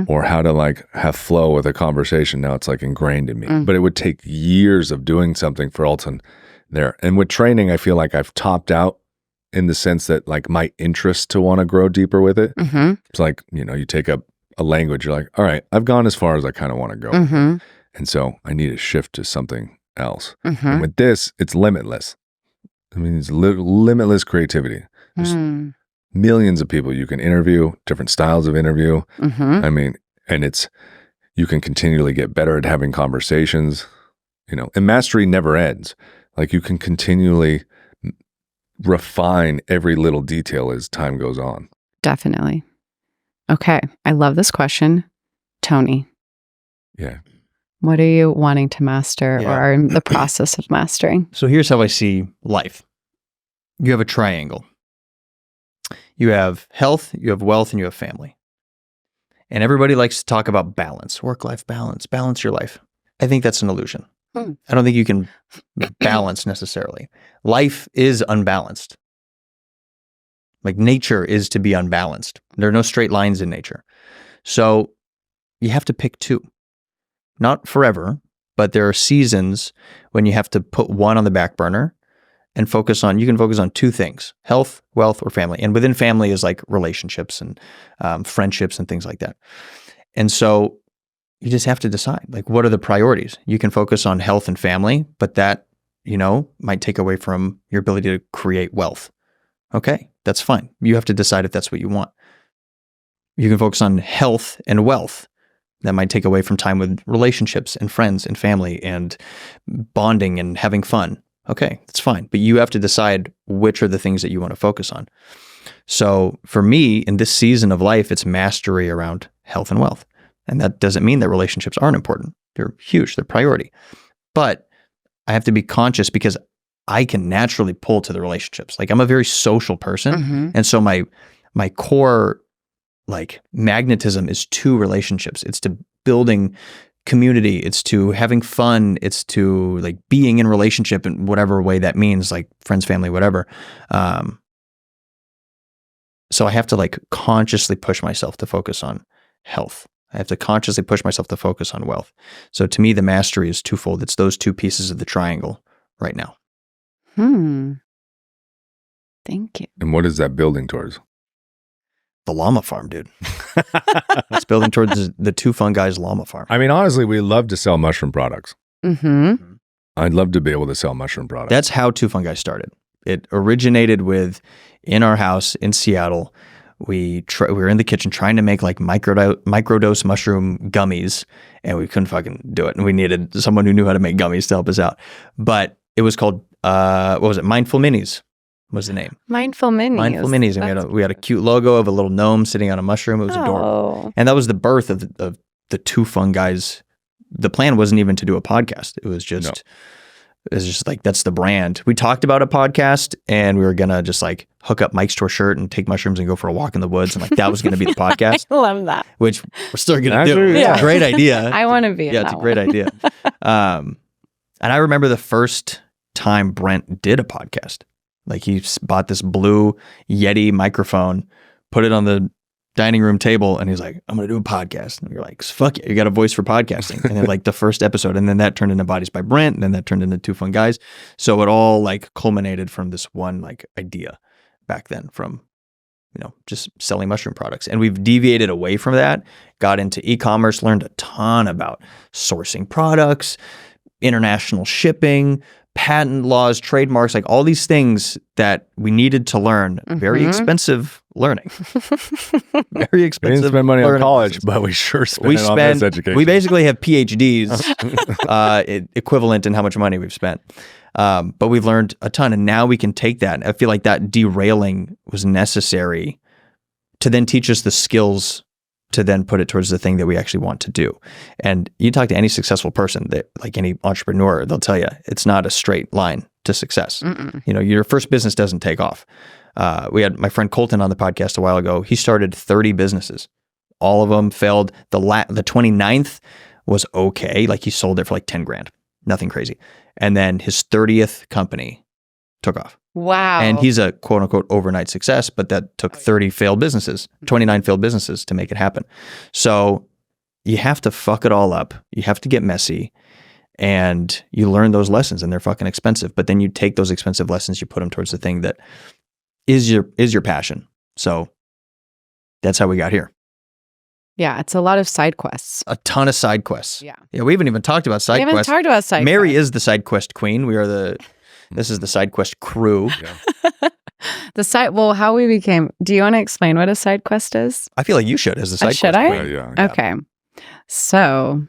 B: Or how to like have flow with a conversation. Now it's like ingrained in me. But it would take years of doing something for Alton there. And with training, I feel like I've topped out in the sense that like my interest to want to grow deeper with it. It's like, you take up a language, you're like, all right, I've gone as far as I kind of want to go. And so I need to shift to something else. And with this, it's limitless. I mean, it's limitless creativity. There's millions of people you can interview, different styles of interview. I mean, and you can continually get better at having conversations, and mastery never ends. Like you can continually refine every little detail as time goes on.
A: Definitely. Okay. I love this question. Tony.
B: Yeah.
A: What are you wanting to master or are in the process of mastering?
C: So here's how I see life. You have a triangle. You have health, you have wealth, and you have family. And everybody likes to talk about balance, work-life balance, balance your life. I think that's an illusion. I don't think you can balance necessarily. Life is unbalanced. Like nature is to be unbalanced. There are no straight lines in nature. So you have to pick two. Not forever, but there are seasons when you have to put one on the back burner and you can focus on two things, health, wealth, or family. And within family is like relationships and friendships and things like that. And so you just have to decide, like, what are the priorities? You can focus on health and family, but that, might take away from your ability to create wealth. Okay, that's fine. You have to decide if that's what you want. You can focus on health and wealth. That might take away from time with relationships and friends and family and bonding and having fun. Okay, that's fine. But you have to decide which are the things that you want to focus on. So for me, in this season of life, it's mastery around health and wealth. And that doesn't mean that relationships aren't important. They're huge. They're priority. But I have to be conscious because I can naturally pull to the relationships. Like I'm a very social person. And so my core like magnetism is to relationships. It's to building community. It's to having fun. It's to like being in relationship in whatever way that means, like friends, family, whatever. So I have to like consciously push myself to focus on health. I have to consciously push myself to focus on wealth. So to me, the mastery is twofold. It's those two pieces of the triangle right now.
A: Thank you.
B: And what is that building towards?
C: The llama farm, dude. It's building towards the Two Fun Guys llama farm.
B: I mean, honestly, we love to sell mushroom products. I'd love to be able to sell mushroom products.
C: That's how Two Fun Guys started. It originated with, in our house in Seattle, we were in the kitchen trying to make like microdose mushroom gummies, and we couldn't fucking do it. And we needed someone who knew how to make gummies to help us out. But it was called, what was it? Mindful Minis was the name.
A: Mindful Minis.
C: Mindful Minis. And we had a cute logo of a little gnome sitting on a mushroom. It was adorable. And that was the birth of the Two Fun Guys. The plan wasn't even to do a podcast. It was just... It was just like, that's the brand. We talked about a podcast and we were going to just like hook up mics to our shirt and take mushrooms and go for a walk in the woods. And like, that was going to be the podcast.
A: I love that.
C: Which we're still going to do.
A: Yeah.
C: It's a great idea.
A: I want to be in
C: it's a great idea. And I remember the first time Brent did a podcast. Like he bought this blue Yeti microphone, put it on the dining room table, and he's like, I'm going to do a podcast. And you're like, fuck it, you got a voice for podcasting. And then like the first episode, and then that turned into Bodies by Brent, and then that turned into Two Fun Guys. So it all like culminated from this one like idea back then from, you know, just selling mushroom products. And we've deviated away from that, got into e-commerce, learned a ton about sourcing products, international shipping, patent laws, trademarks, like all these things that we needed to learn. Very expensive learning. Very expensive.
B: We didn't spend money on college, but we sure spent on this education.
C: We basically have PhDs equivalent in how much money we've spent. But we've learned a ton, and now we can take that. And I feel like that derailing was necessary to then teach us the skills to then put it towards the thing that we actually want to do. And you talk to any successful person, that like any entrepreneur, they'll tell you it's not a straight line to success. You know, your first business doesn't take off. We had my friend Colton on the podcast a while ago. He started 30 businesses. All of them failed. The 29th was okay. Like he sold it for like 10 grand, nothing crazy. And then his 30th company took off.
A: Wow.
C: And he's a quote unquote overnight success, but that took 30 failed businesses, 29 failed businesses to make it happen. So you have to fuck it all up. You have to get messy, and you learn those lessons, and they're fucking expensive. But then you take those expensive lessons, you put them towards the thing that is your passion. So that's how we got here.
A: Yeah, it's a lot of side quests.
C: A ton of side quests.
A: Yeah.
C: Yeah, we haven't even talked about side quests.
A: We haven't talked about side quests.
C: Mari is the side quest queen. This is the side quest crew.
B: Yeah.
A: Well, how we became, do you want to explain what a side quest is?
C: I feel like you should as the side
A: should
C: quest
A: I?
C: queen.
B: Yeah.
A: Okay. So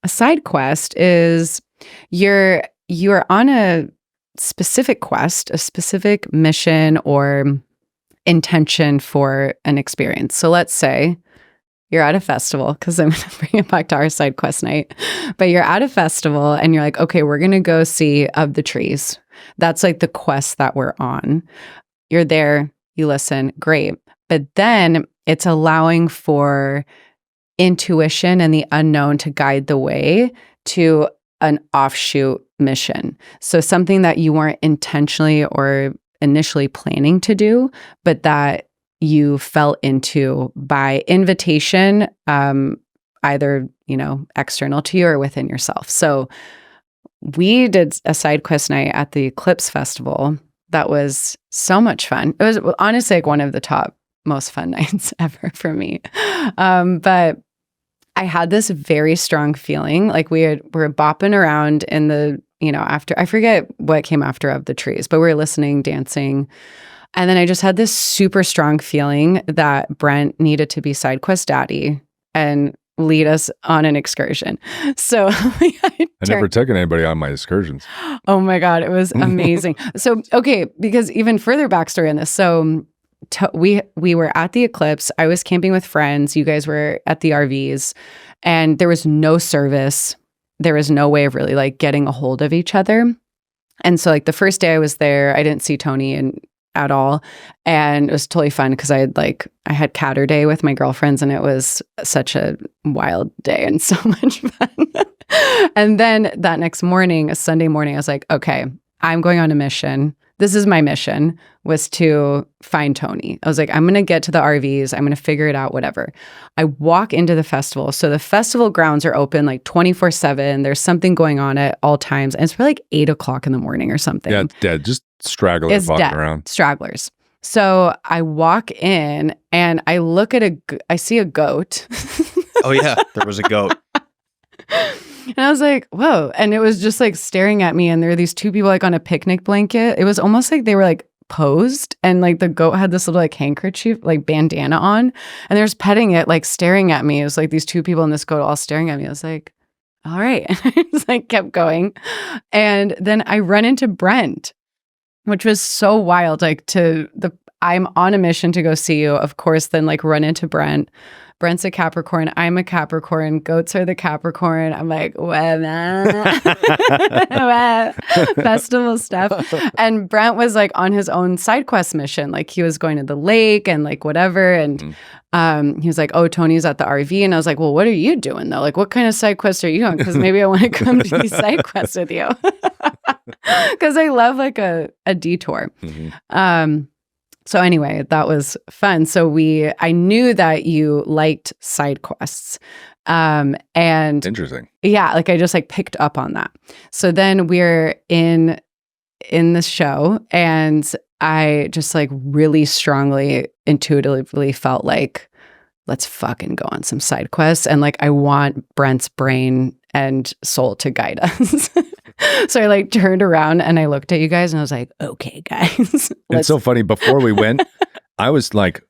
A: a side quest is you're on a specific quest, a specific mission or intention for an experience. So let's say you're at a festival, because I'm going to bring it back to our side quest night, but you're at a festival and you're like, okay, we're going to go see Of the Trees. That's like the quest that we're on. You're there, you listen, great. But then it's allowing for intuition and the unknown to guide the way to an offshoot mission. So something that you weren't intentionally or initially planning to do, but that you fell into by invitation, either, external to you or within yourself. So we did a side quest night at the Eclipse Festival. That was so much fun. It was honestly like one of the top most fun nights ever for me. But I had this very strong feeling, like we were bopping around in the, after, I forget what came after Of the Trees, but we were listening, dancing. And then I just had this super strong feeling that Brent needed to be side quest daddy and lead us on an excursion. So
B: I never taken anybody on my excursions.
A: Oh my God, it was amazing. So, okay, because even further backstory on this. So we were at the eclipse. I was camping with friends. You guys were at the RVs, and there was no service. There was no way of really like getting a hold of each other. And so like the first day I was there, I didn't see Tony at all. And it was totally fun because I had Catter Day with my girlfriends, and it was such a wild day and so much fun. And then that next morning, a Sunday morning, I was like, okay, I'm going on a mission. This is my mission, was to find Tony. I was like, I'm going to get to the RVs. I'm going to figure it out, whatever. I walk into the festival. So the festival grounds are open like 24/7. There's something going on at all times. And it's probably like 8 o'clock in the morning or something.
B: Yeah, it's dead. Just stragglers walking around.
A: Stragglers. So I walk in and I look at I see a goat.
C: Oh yeah, there was a goat.
A: And I was like, whoa. And it was just like staring at me. And there were these two people like on a picnic blanket. It was almost like they were like posed. And like the goat had this little like handkerchief, like bandana on. And they were just petting it, like staring at me. It was like these two people and this goat all staring at me. I was like, all right. And I just like kept going. And then I run into Brent, which was so wild. Like I'm on a mission to go see you. Of course, then like run into Brent. Brent's a Capricorn. I'm a Capricorn. Goats are the Capricorn. I'm like, festival stuff. And Brent was like on his own side quest mission. Like he was going to the lake and like whatever. And he was like, oh, Tony's at the RV. And I was like, well, what are you doing though? Like, what kind of side quests are you on? Because maybe I want to come to these side quests with you. Because I love like a detour. So anyway, that was fun. So I knew that you liked side quests. And
B: interesting.
A: Yeah, like I just like picked up on that. So then we're in the show, and I just like really strongly intuitively felt like, let's fucking go on some side quests. And like I want Brent's brain and soul to guide us. So I like turned around and I looked at you guys and I was like, okay, guys.
B: It's so funny. Before we went, I'm like,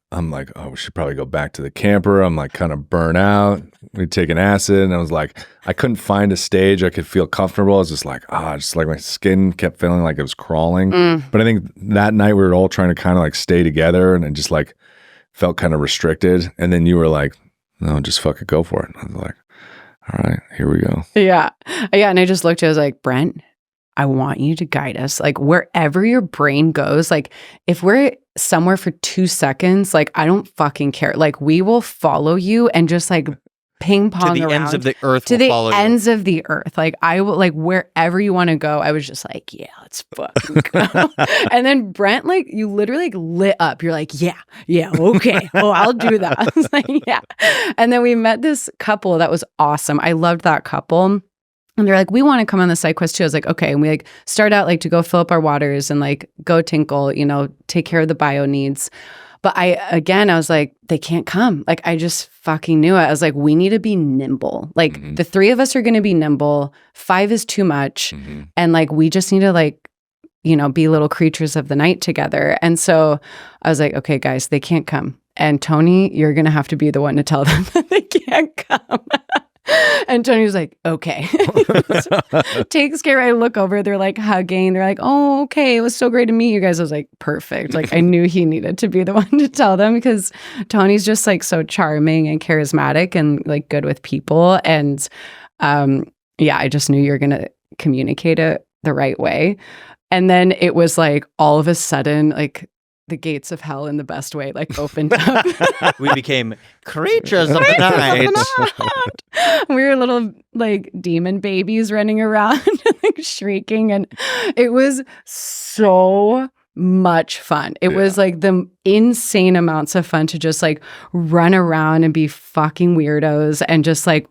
B: oh, we should probably go back to the camper. I'm like kind of burnt out. We'd taken acid, and I was like, I couldn't find a stage I could feel comfortable. I was just like, just like my skin kept feeling like it was crawling. But I think that night we were all trying to kind of like stay together, and it just like felt kind of restricted. And then you were like, no, just fucking go for it. I was like, all right, here we go.
A: Yeah. And I just looked at it, I was like, Brent, I want you to guide us. Like wherever your brain goes, like if we're somewhere for 2 seconds, like I don't fucking care. Like we will follow you and just like ping pong
C: to the
A: around.
C: Ends of the earth.
A: To the ends of the earth. Like I will, like wherever you want to go. I was just like, yeah, let's fucking go. And then Brent, like you literally like lit up. You're like, yeah, okay. Oh, I'll do that. I was like, yeah. And then we met this couple that was awesome. I loved that couple. And they're like, we want to come on the side quest too. I was like, okay. And we like start out like to go fill up our waters and like go tinkle, take care of the bio needs. But I was like, they can't come. Like, I just fucking knew it. I was like, we need to be nimble. Like the 3 of us are going to be nimble. 5 is too much. And like, we just need to like, be little creatures of the night together. And so I was like, okay, guys, they can't come. And Tony, you're going to have to be the one to tell them that they can't come. And Tony was like, okay. Takes care. I look over, they're like hugging. They're like, oh, okay. It was so great to meet you guys. I was like, perfect. Like I knew he needed to be the one to tell them because Tony's just like so charming and charismatic and like good with people. And I just knew you were going to communicate it the right way. And then it was like all of a sudden, like the gates of hell in the best way, like opened up.
C: We became creatures of the night.
A: We were little like demon babies running around, like shrieking. And it was so much fun. It was like the insane amounts of fun to just like run around and be fucking weirdos and just like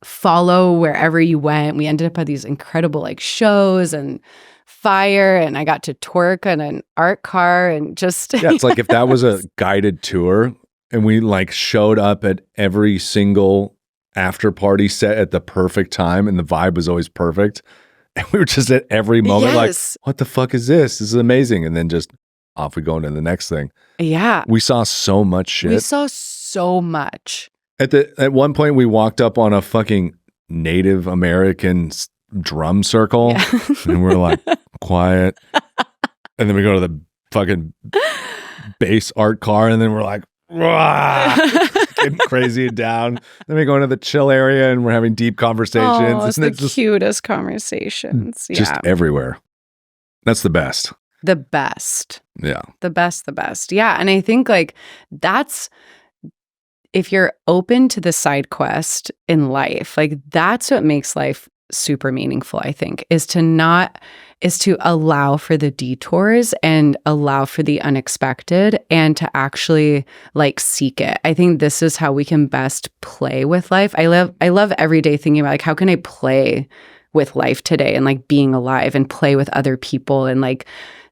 A: follow wherever you went. We ended up at these incredible like shows and fire, and I got to twerk on an art car and just
B: it's like if that was a guided tour and we like showed up at every single after party set at the perfect time and the vibe was always perfect, and we were just at every moment like, what the fuck is this? This is amazing. And then just off we go into the next thing.
A: Yeah.
B: We saw so much shit.
A: We saw so much.
B: At one point, we walked up on a fucking Native American drum circle, and we're like, quiet. And then we go to the fucking bass art car, and then we're like, getting crazy and down. Then we go into the chill area, and we're having deep conversations.
A: Oh, it's the cutest conversations.
B: Just everywhere. That's the best.
A: The best.
B: Yeah.
A: The best. Yeah. And I think like that's, if you're open to the side quest in life, like that's what makes life super meaningful, I think, is to allow for the detours and allow for the unexpected and to actually like seek it. I think this is how we can best play with life. I love every day thinking about like, how can I play with life today and like being alive and play with other people and like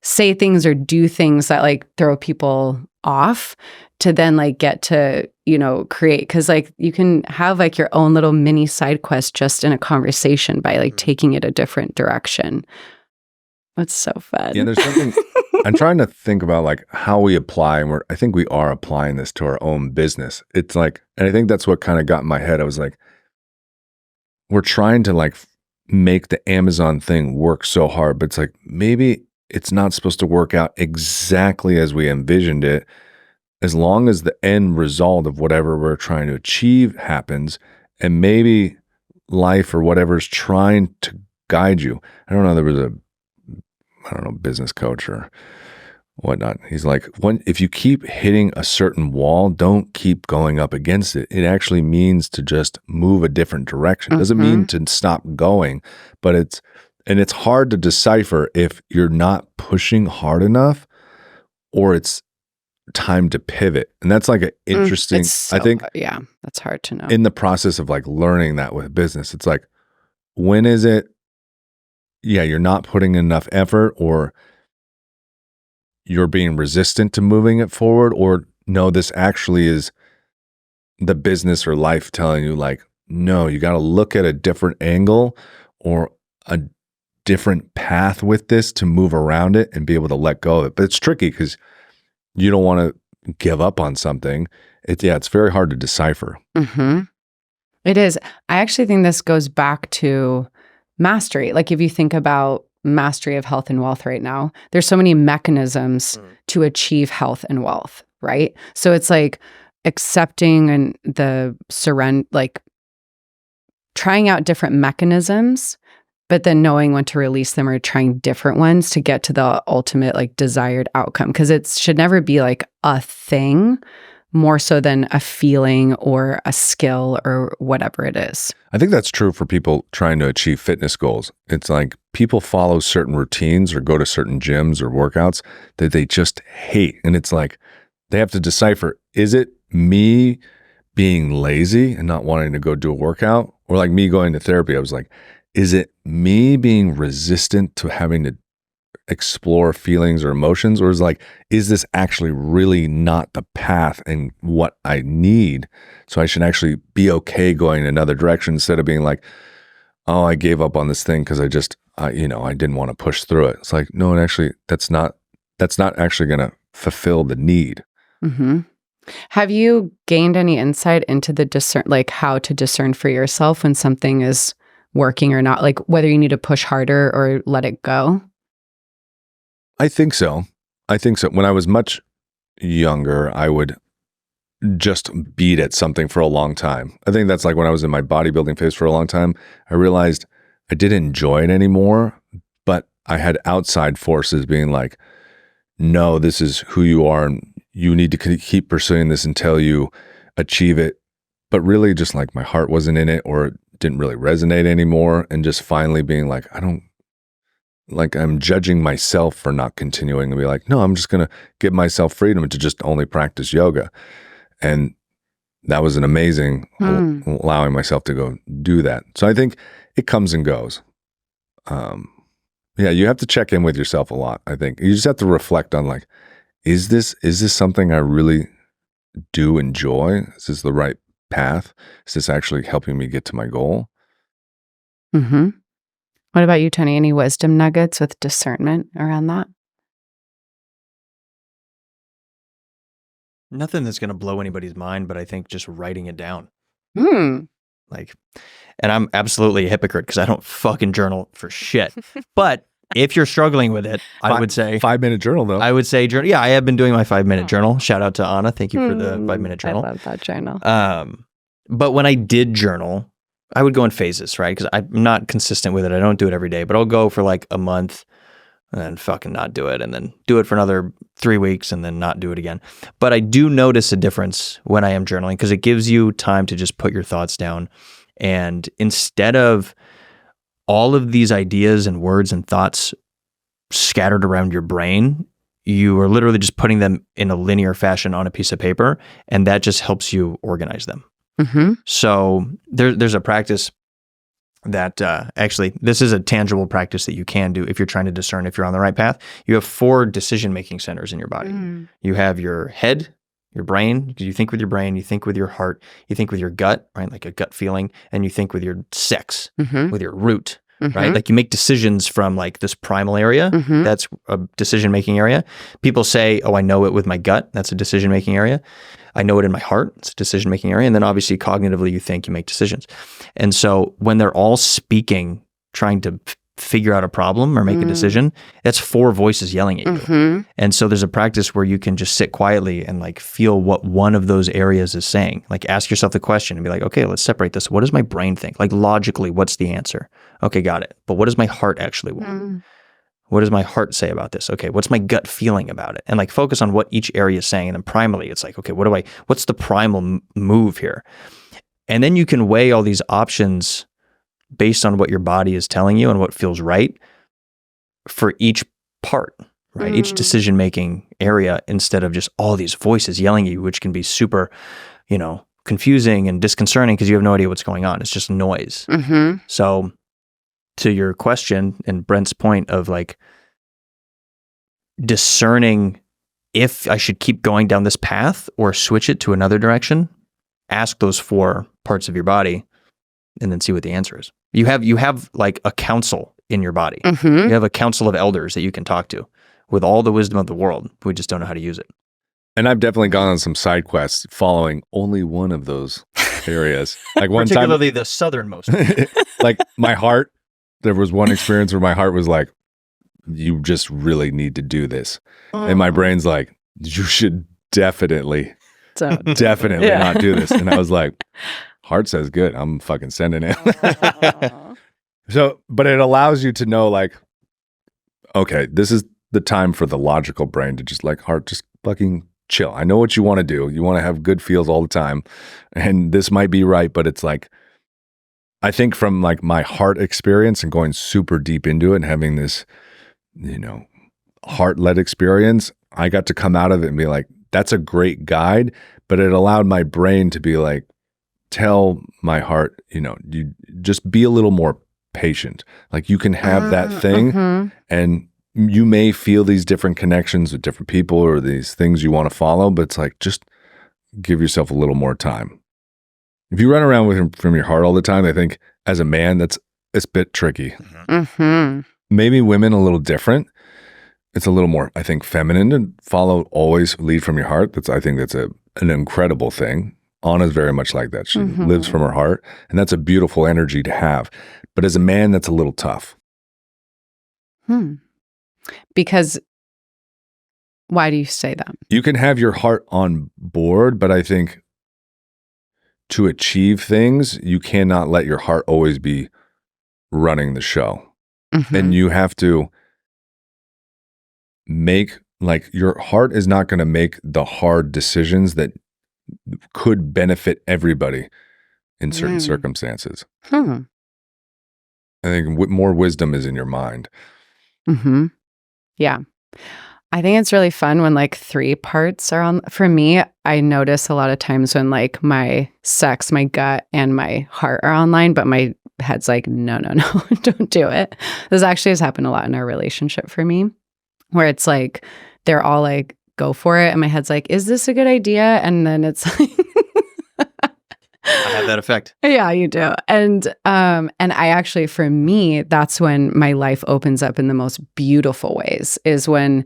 A: say things or do things that like throw people off to then like get to, you know, create. Cause like you can have like your own little mini side quest just in a conversation by like taking it a different direction. That's so fun.
B: Yeah, there's something I'm trying to think about like how we apply, and I think we are applying this to our own business. It's like, and I think that's what kind of got in my head. I was like, we're trying to like make the Amazon thing work so hard, but it's like maybe it's not supposed to work out exactly as we envisioned it, as long as the end result of whatever we're trying to achieve happens, and maybe life or whatever's trying to guide you. I don't know, there was a business coach or whatnot. He's like, if you keep hitting a certain wall, don't keep going up against it. It actually means to just move a different direction. It doesn't mean to stop going, but it's hard to decipher if you're not pushing hard enough or it's time to pivot. And that's like an interesting, I think.
A: Yeah, that's hard to know.
B: In the process of like learning that with business, it's like, when is it, you're not putting enough effort, or you're being resistant to moving it forward, or no, this actually is the business or life telling you like, no, you got to look at a different angle or a different path with this to move around it and be able to let go of it. But it's tricky because you don't want to give up on something. It's very hard to decipher.
A: It is. I actually think this goes back to mastery. Like if you think about mastery of health and wealth right now, there's so many mechanisms to achieve health and wealth, right? So it's like accepting and the surrender, like trying out different mechanisms, but then knowing when to release them or trying different ones to get to the ultimate like desired outcome. Because it should never be like a thing more so than a feeling or a skill or whatever it is.
B: I think that's true for people trying to achieve fitness goals. It's like people follow certain routines or go to certain gyms or workouts that they just hate. And it's like they have to decipher, is it me being lazy and not wanting to go do a workout? Or like me going to therapy, I was like, is it me being resistant to having to explore feelings or emotions? Or is this actually really not the path and what I need? So I should actually be okay going another direction instead of being like, oh, I gave up on this thing because I didn't want to push through it. It's like, no, actually, that's not actually going to fulfill the need.
A: Have you gained any insight into how to discern for yourself when something is working or not? Like whether you need to push harder or let it go?
B: I think so. When I was much younger, I would just beat at something for a long time. I think that's like when I was in my bodybuilding phase for a long time, I realized I didn't enjoy it anymore, but I had outside forces being like, no, this is who you are and you need to keep pursuing this until you achieve it. But really just like my heart wasn't in it or it didn't really resonate anymore. And just finally being like, I'm judging myself for not continuing to be like, no, I'm just going to give myself freedom to just only practice yoga. And that was an amazing allowing myself to go do that. So I think it comes and goes. You have to check in with yourself a lot. I think you just have to reflect on like, is this something I really do enjoy? Is this the right path? Is this actually helping me get to my goal?
A: What about you, Tony? Any wisdom nuggets with discernment around that?
C: Nothing that's going to blow anybody's mind, but I think just writing it down. Like, and I'm absolutely a hypocrite because I don't fucking journal for shit. But if you're struggling with it, I would say
B: 5-minute journal though.
C: I would say journal. Yeah, I have been doing my 5-minute journal. Shout out to Anna. Thank you for the 5-minute journal.
A: I love that journal.
C: But when I did journal, I would go in phases, right? Because I'm not consistent with it. I don't do it every day, but I'll go for like a month and then fucking not do it, and then do it for another 3 weeks and then not do it again. But I do notice a difference when I am journaling because it gives you time to just put your thoughts down. And instead of all of these ideas and words and thoughts scattered around your brain, you are literally just putting them in a linear fashion on a piece of paper, and that just helps you organize them. So there's a practice that actually, this is a tangible practice that you can do if you're trying to discern if you're on the right path. You have 4 decision-making centers in your body. You have your head, your brain, because you think with your brain, you think with your heart, you think with your gut, right? Like a gut feeling, and you think with your sex, with your root, right? Like you make decisions from like this primal area. That's a decision-making area. People say, oh, I know it with my gut. That's a decision-making area. I know it in my heart. It's a decision-making area. And then obviously cognitively you think, you make decisions. And so when they're all speaking, trying to figure out a problem or make a decision, that's 4 voices yelling at you. And so there's a practice where you can just sit quietly and like feel what one of those areas is saying. Like ask yourself the question and be like, okay, let's separate this. What does my brain think? Like logically, what's the answer? Okay, got it. But what does my heart actually want? What does my heart say about this? Okay, what's my gut feeling about it? And like focus on what each area is saying. And then primally, it's like, okay, what's the primal move here? And then you can weigh all these options based on what your body is telling you and what feels right for each part, right? Each decision-making area, instead of just all these voices yelling at you, which can be super, confusing and disconcerting because you have no idea what's going on. It's just noise. So to your question and Brent's point of like discerning if I should keep going down this path or switch it to another direction, ask those 4 parts of your body and then see what the answer is. You have like a council in your body. You have a council of elders that you can talk to with all the wisdom of the world. We just don't know how to use it.
B: And I've definitely gone on some side quests following only one of those areas. Like one
C: particularly the southernmost.
B: Like my heart, there was one experience where my heart was like, you just really need to do this. And my brain's like, you should definitely not do this. And I was like, heart says good. I'm fucking sending it. So, but it allows you to know like, okay, this is the time for the logical brain to just like, heart, just fucking chill. I know what you want to do. You want to have good feels all the time. And this might be right, but it's like, I think from like my heart experience and going super deep into it and having this, heart-led experience, I got to come out of it and be like, that's a great guide, but it allowed my brain to be like, tell my heart, you just be a little more patient. Like you can have that thing and you may feel these different connections with different people or these things you want to follow, but it's like, just give yourself a little more time. If you run around with him from your heart all the time, I think as a man, it's a bit tricky. Maybe women a little different. It's a little more, I think, feminine to always lead from your heart. I think that's an incredible thing. Anna's very much like that. She lives from her heart, and that's a beautiful energy to have. But as a man, that's a little tough.
A: Because why do you say that?
B: You can have your heart on board, but I think to achieve things, you cannot let your heart always be running the show. And you have to make, like, your heart is not going to make the hard decisions that could benefit everybody in certain circumstances. I think more wisdom is in your mind.
A: Yeah. I think it's really fun when like 3 parts are on. For me, I notice a lot of times when like my sex, my gut, and my heart are online, but my head's like, no, don't do it. This actually has happened a lot in our relationship for me, where it's like, they're all like, go for it. And my head's like, is this a good idea? And then it's like,
C: I have that effect.
A: Yeah, you do. And I actually, for me, that's when my life opens up in the most beautiful ways, is when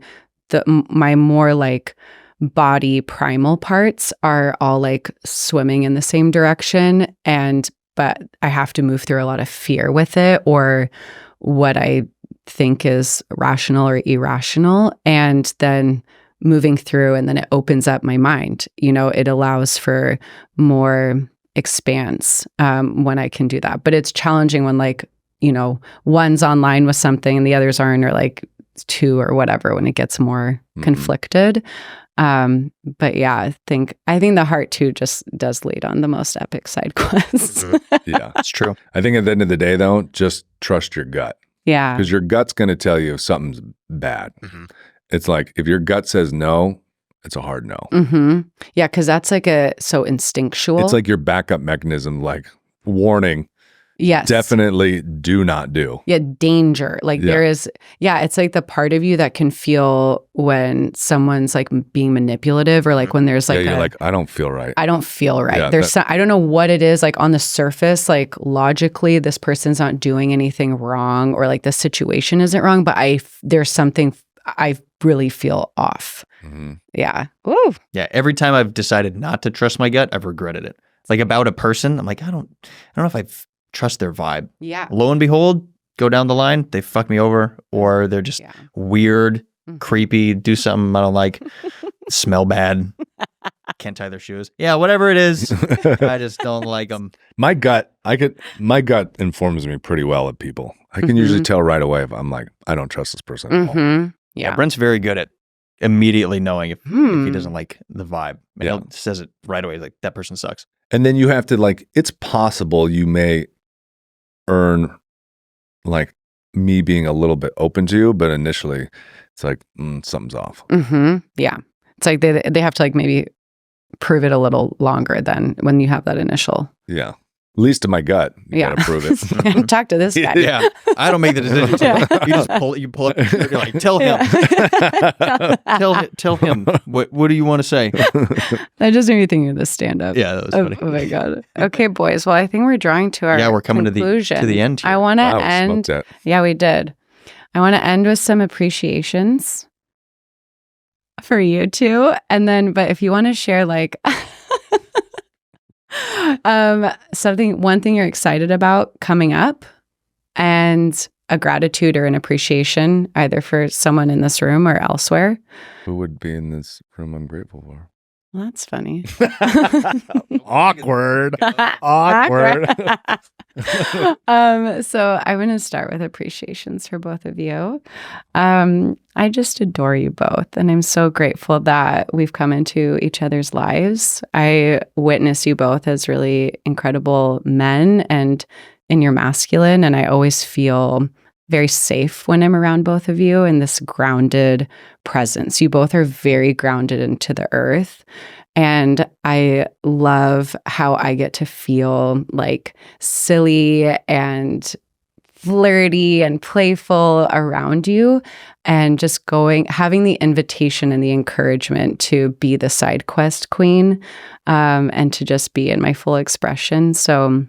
A: my more like body primal parts are all like swimming in the same direction, but I have to move through a lot of fear with it, or what I think is rational or irrational, and then moving through, and then it opens up my mind. It allows for more expanse when I can do that. But it's challenging when one's online with something and the others aren't, or like two or whatever, when it gets more conflicted. But yeah, I think the heart too just does lead on the most epic side quests.
B: Yeah,
C: it's true.
B: I think at the end of the day, though, just trust your gut.
A: Yeah,
B: because your gut's going to tell you if something's bad. It's like if your gut says no, it's a hard no.
A: Yeah, because that's like so instinctual.
B: It's like your backup mechanism, like warning.
A: Yes.
B: Definitely do not do.
A: Yeah, danger. Like there is, it's like the part of you that can feel when someone's like being manipulative, or like when there's like,
B: you're like, I don't feel right.
A: I don't feel right.
B: Yeah,
A: there's I don't know what it is, like on the surface, like logically this person's not doing anything wrong, or like the situation isn't wrong, but there's something I really feel off. Yeah. Ooh.
C: Yeah. Every time I've decided not to trust my gut, I've regretted it. Like about a person, I'm like, I don't know if I trust their vibe.
A: Yeah.
C: Lo and behold, go down the line, they fuck me over, or they're just weird, creepy, do something I don't like, smell bad, can't tie their shoes. Yeah, whatever it is, I just don't like them.
B: My gut informs me pretty well of people. I can usually tell right away if I'm like, I don't trust this person at all.
C: Yeah, Brent's very good at immediately knowing if he doesn't like the vibe. And he says it right away, like, that person sucks.
B: And then you have to, like, it's possible you may earn, like, me being a little bit open to you, but initially it's like, something's off.
A: Yeah. It's like they have to, like, maybe prove it a little longer than when you have that initial.
B: Yeah. At least to my gut. You gotta prove it.
A: Talk to this guy.
C: Yeah. I don't make the decision. You just pull up, you're like, tell him. Tell him. What do you want to say?
A: That just made me think of the stand-up.
C: Yeah, that was funny.
A: Oh my God. Okay, boys. Well, I think we're drawing to our
C: we're coming
A: conclusion.
C: to the end here.
A: I want to end. Yeah, we did. I want to end with some appreciations for you two. And then, but if you want to share, like, one thing you're excited about coming up, and a gratitude or an appreciation either for someone in this room or elsewhere.
B: Who would be in this room I'm grateful for?
A: Well, that's funny.
B: Awkward.
A: So I'm going to start with appreciations for both of you. I just adore you both, and I'm so grateful that we've come into each other's lives. I witness you both as really incredible men and in your masculine, and I always feel very safe when I'm around both of you in this grounded presence. You both are very grounded into the earth. And I love how I get to feel like silly and flirty and playful around you, and just having the invitation and the encouragement to be the side quest queen, and to just be in my full expression. So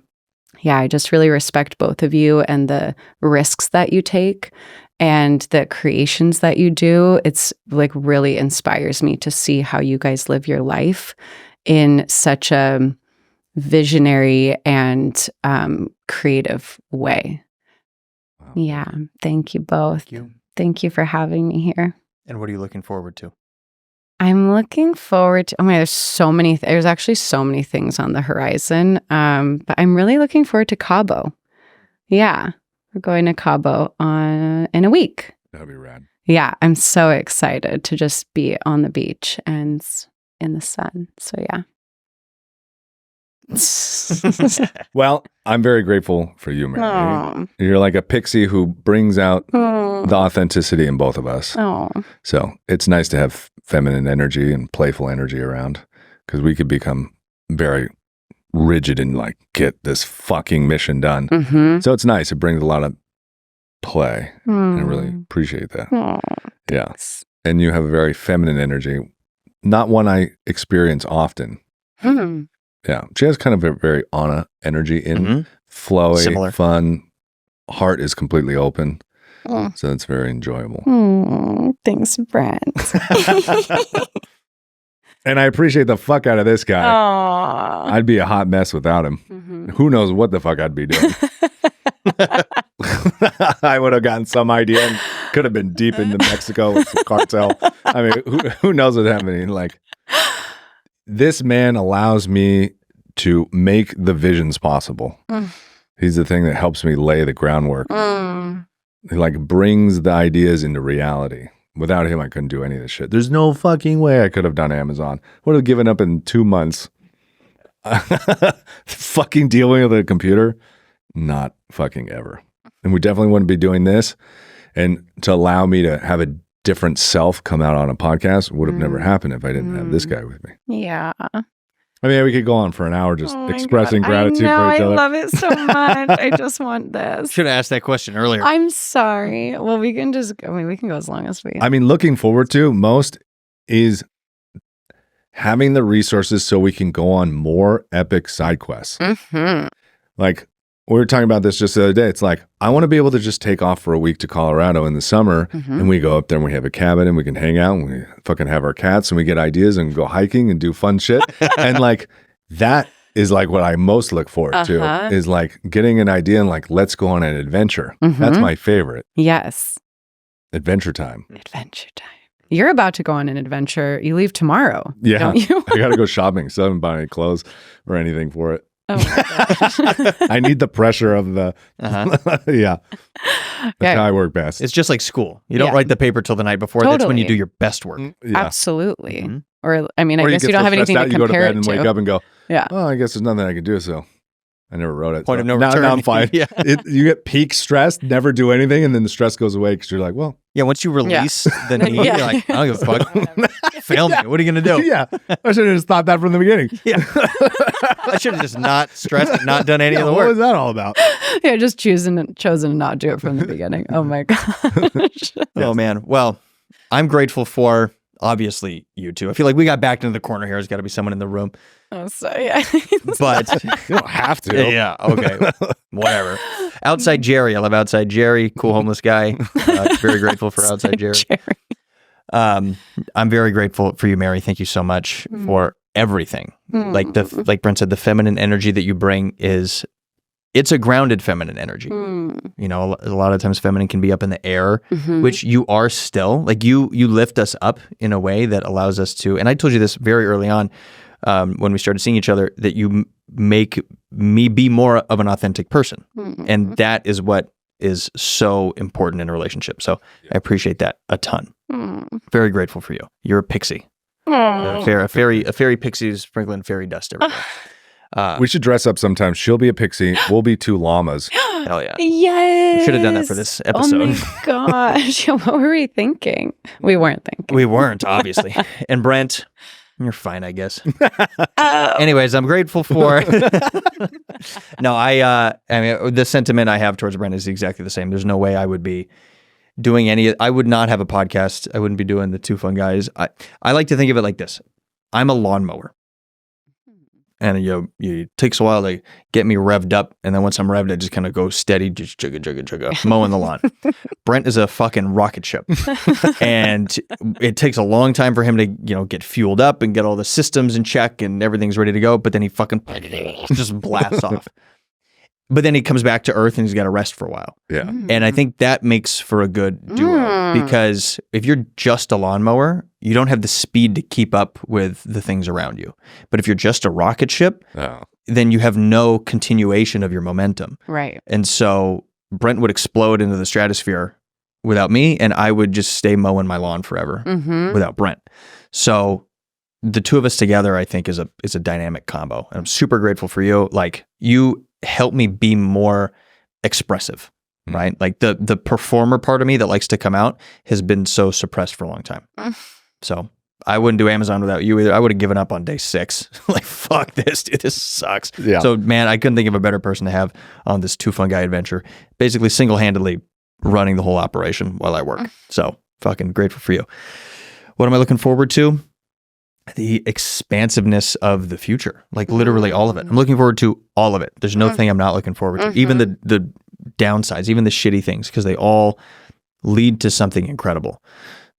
A: yeah, I just really respect both of you and the risks that you take and the creations that you do. It's like really inspires me to see how you guys live your life in such a visionary and creative way. Wow. Yeah. Thank you both. Thank you for having me here.
C: And what are you looking forward to?
A: I'm looking forward to, there's actually so many things on the horizon. But I'm really looking forward to Cabo. Yeah. We're going to Cabo in a week.
B: That'll be rad.
A: Yeah. I'm so excited to just be on the beach and in the sun. So yeah.
B: Well, I'm very grateful for you, Mary. You're like a pixie who brings out the authenticity in both of us. So it's nice to have feminine energy and playful energy around, because we could become very rigid and like, get this fucking mission done. So it's nice. It brings a lot of play. And I really appreciate that. Yeah. And you have a very feminine energy, not one I experience often. Yeah, she has kind of a very Anna energy flowy, similar, fun. Heart is completely open, so it's very enjoyable.
A: Thanks, Brent.
B: And I appreciate the fuck out of this guy.
A: Aww.
B: I'd be a hot mess without him. Who knows what the fuck I'd be doing. I would have gotten some idea and could have been deep into Mexico with some cartel. I mean, who knows what's happening? Like, this man allows me to make the visions possible. He's the thing that helps me lay the groundwork. He like brings the ideas into reality. Without him, I couldn't do any of this shit. There's no fucking way I could have done Amazon. Would have given up in 2 months. Fucking dealing with a computer, not fucking ever. And we definitely wouldn't be doing this. And to allow me to have a different self come out on a podcast would have never happened if I didn't have this guy with me.
A: Yeah.
B: I mean, we could go on for an hour just expressing gratitude for each other.
A: I love it so much. I just want this.
C: Should have asked that question earlier.
A: I'm sorry. Well, we can just, we can go as long as we.
B: I mean, looking forward to most is having the resources so we can go on more epic side quests. Like, we were talking about this just the other day. It's like, I want to be able to just take off for a week to Colorado in the summer and we go up there and we have a cabin and we can hang out and we fucking have our cats and we get ideas and go hiking and do fun shit. And like, that is like what I most look forward to is like getting an idea and like, let's go on an adventure. That's my favorite.
A: Yes.
B: Adventure time.
A: Adventure time. You're about to go on an adventure. You leave tomorrow.
B: Yeah.
A: Don't you?
B: I got to go shopping. So I haven't bought any clothes or anything for it.
A: Oh my gosh.
B: I need the pressure of the, yeah. That's how I work best.
C: It's just like school. You don't write the paper till the night before. That's when you do your best work.
B: Yeah.
A: Absolutely. Or, I mean,
B: Or
A: I guess you don't have anything to compare
B: you go to bed
A: it
B: and
A: to.
B: wake up and go,
A: Yeah.
B: oh, I guess there's nothing I can do. So I never wrote it.
C: Point
B: so
C: of no return.
B: Now I'm fine.
C: Yeah.
B: You get peak stress, never do anything, and then the stress goes away because you're like, well.
C: Yeah, once you release the need, you're like, I don't give a fuck. Fail me. What are you going to do?
B: Yeah. I should have just thought that from the beginning.
C: Yeah. I should have just not stressed and not done any of the
B: What
C: work.
B: was that all about?
A: Yeah, just chosen to not do it from the beginning. Oh my gosh.
C: Oh, man. Well, I'm grateful for, obviously, you two. I feel like we got backed into the corner here. There's got to be someone in the room.
A: Oh, so yeah.
C: But
B: you don't have to.
C: yeah, okay. Whatever. Outside Jerry. I love Outside Jerry. Cool homeless guy. Very grateful for Outside Jerry. I'm very grateful for you, Mari. Thank you so much for everything. Like Brent said, the feminine energy that you bring it's a grounded feminine energy. You know, a lot of times feminine can be up in the air, which you are still. Like you lift us up in a way that allows us to, and I told you this very early on when we started seeing each other, that you make me be more of an authentic person. And that is what is so important in a relationship. So I appreciate that a ton. Very grateful for you. You're a pixie. A fairy pixie sprinkling fairy dust everywhere.
B: We should dress up sometime. She'll be a pixie. We'll be 2 llamas.
C: Hell yeah.
A: Yes.
C: We should have done that for this episode.
A: Oh my gosh. What were we thinking? We weren't thinking.
C: We weren't, obviously. And Brent, you're fine, I guess. Anyways, I'm grateful for. No, I mean, the sentiment I have towards Brent is exactly the same. There's no way I would be doing I would not have a podcast. I wouldn't be doing the Two Fun Guys. I like to think of it like this. I'm a lawnmower. And it takes a while to get me revved up. And then once I'm revved, I just kind of go steady, just chugga, mowing the lawn. Brent is a fucking rocket ship. And it takes a long time for him to, get fueled up and get all the systems in check and everything's ready to go. But then he fucking just blasts off. But then he comes back to earth and he's got to rest for a while.
B: Yeah.
C: And I think that makes for a good duo because if you're just a lawnmower, you don't have the speed to keep up with the things around you. But if you're just a rocket ship, then you have no continuation of your momentum.
A: Right.
C: And so Brent would explode into the stratosphere without me, and I would just stay mowing my lawn forever without Brent. So the two of us together, I think, is a dynamic combo. And I'm super grateful for you. Like, you help me be more expressive, right? Like the performer part of me that likes to come out has been so suppressed for a long time. So I wouldn't do Amazon without you either. I would have given up on day 6. Like, fuck this, dude. This sucks. Yeah. So, man, I couldn't think of a better person to have on this Two Fun Guy adventure. Basically, single-handedly running the whole operation while I work. So, fucking grateful for you. What am I looking forward to? The expansiveness of the future. Like, literally all of it. I'm looking forward to all of it. There's no thing I'm not looking forward to. Even the downsides, even the shitty things, because they all lead to something incredible.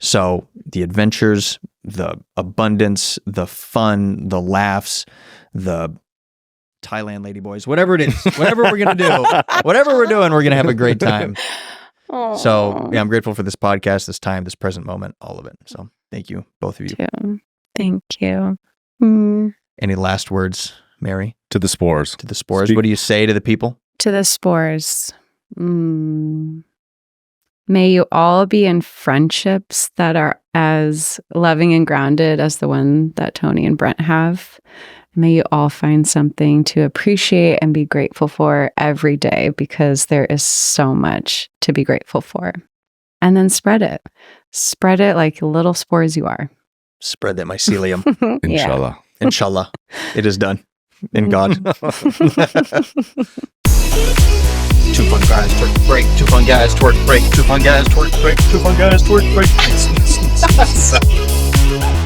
C: So the adventures, the abundance, the fun, the laughs, the Thailand ladyboys, whatever it is, whatever we're going to do, whatever we're doing, we're going to have a great time. Aww. So yeah, I'm grateful for this podcast, this time, this present moment, all of it. So thank you, both of you.
A: Thank you.
C: Any last words, Mari?
B: To the spores.
C: To the spores. What do you say to the people?
A: To the spores. May you all be in friendships that are as loving and grounded as the one that Tony and Brent have. May you all find something to appreciate and be grateful for every day, because there is so much to be grateful for. And then spread it. Spread it like little spores you are.
C: Spread that mycelium.
B: Inshallah.
C: Yeah. Inshallah. It is done. In God. 2 fun guys, twerk break. 2 fun guys, twerk break. 2 fun guys, twerk break. 2 fun guys, twerk break.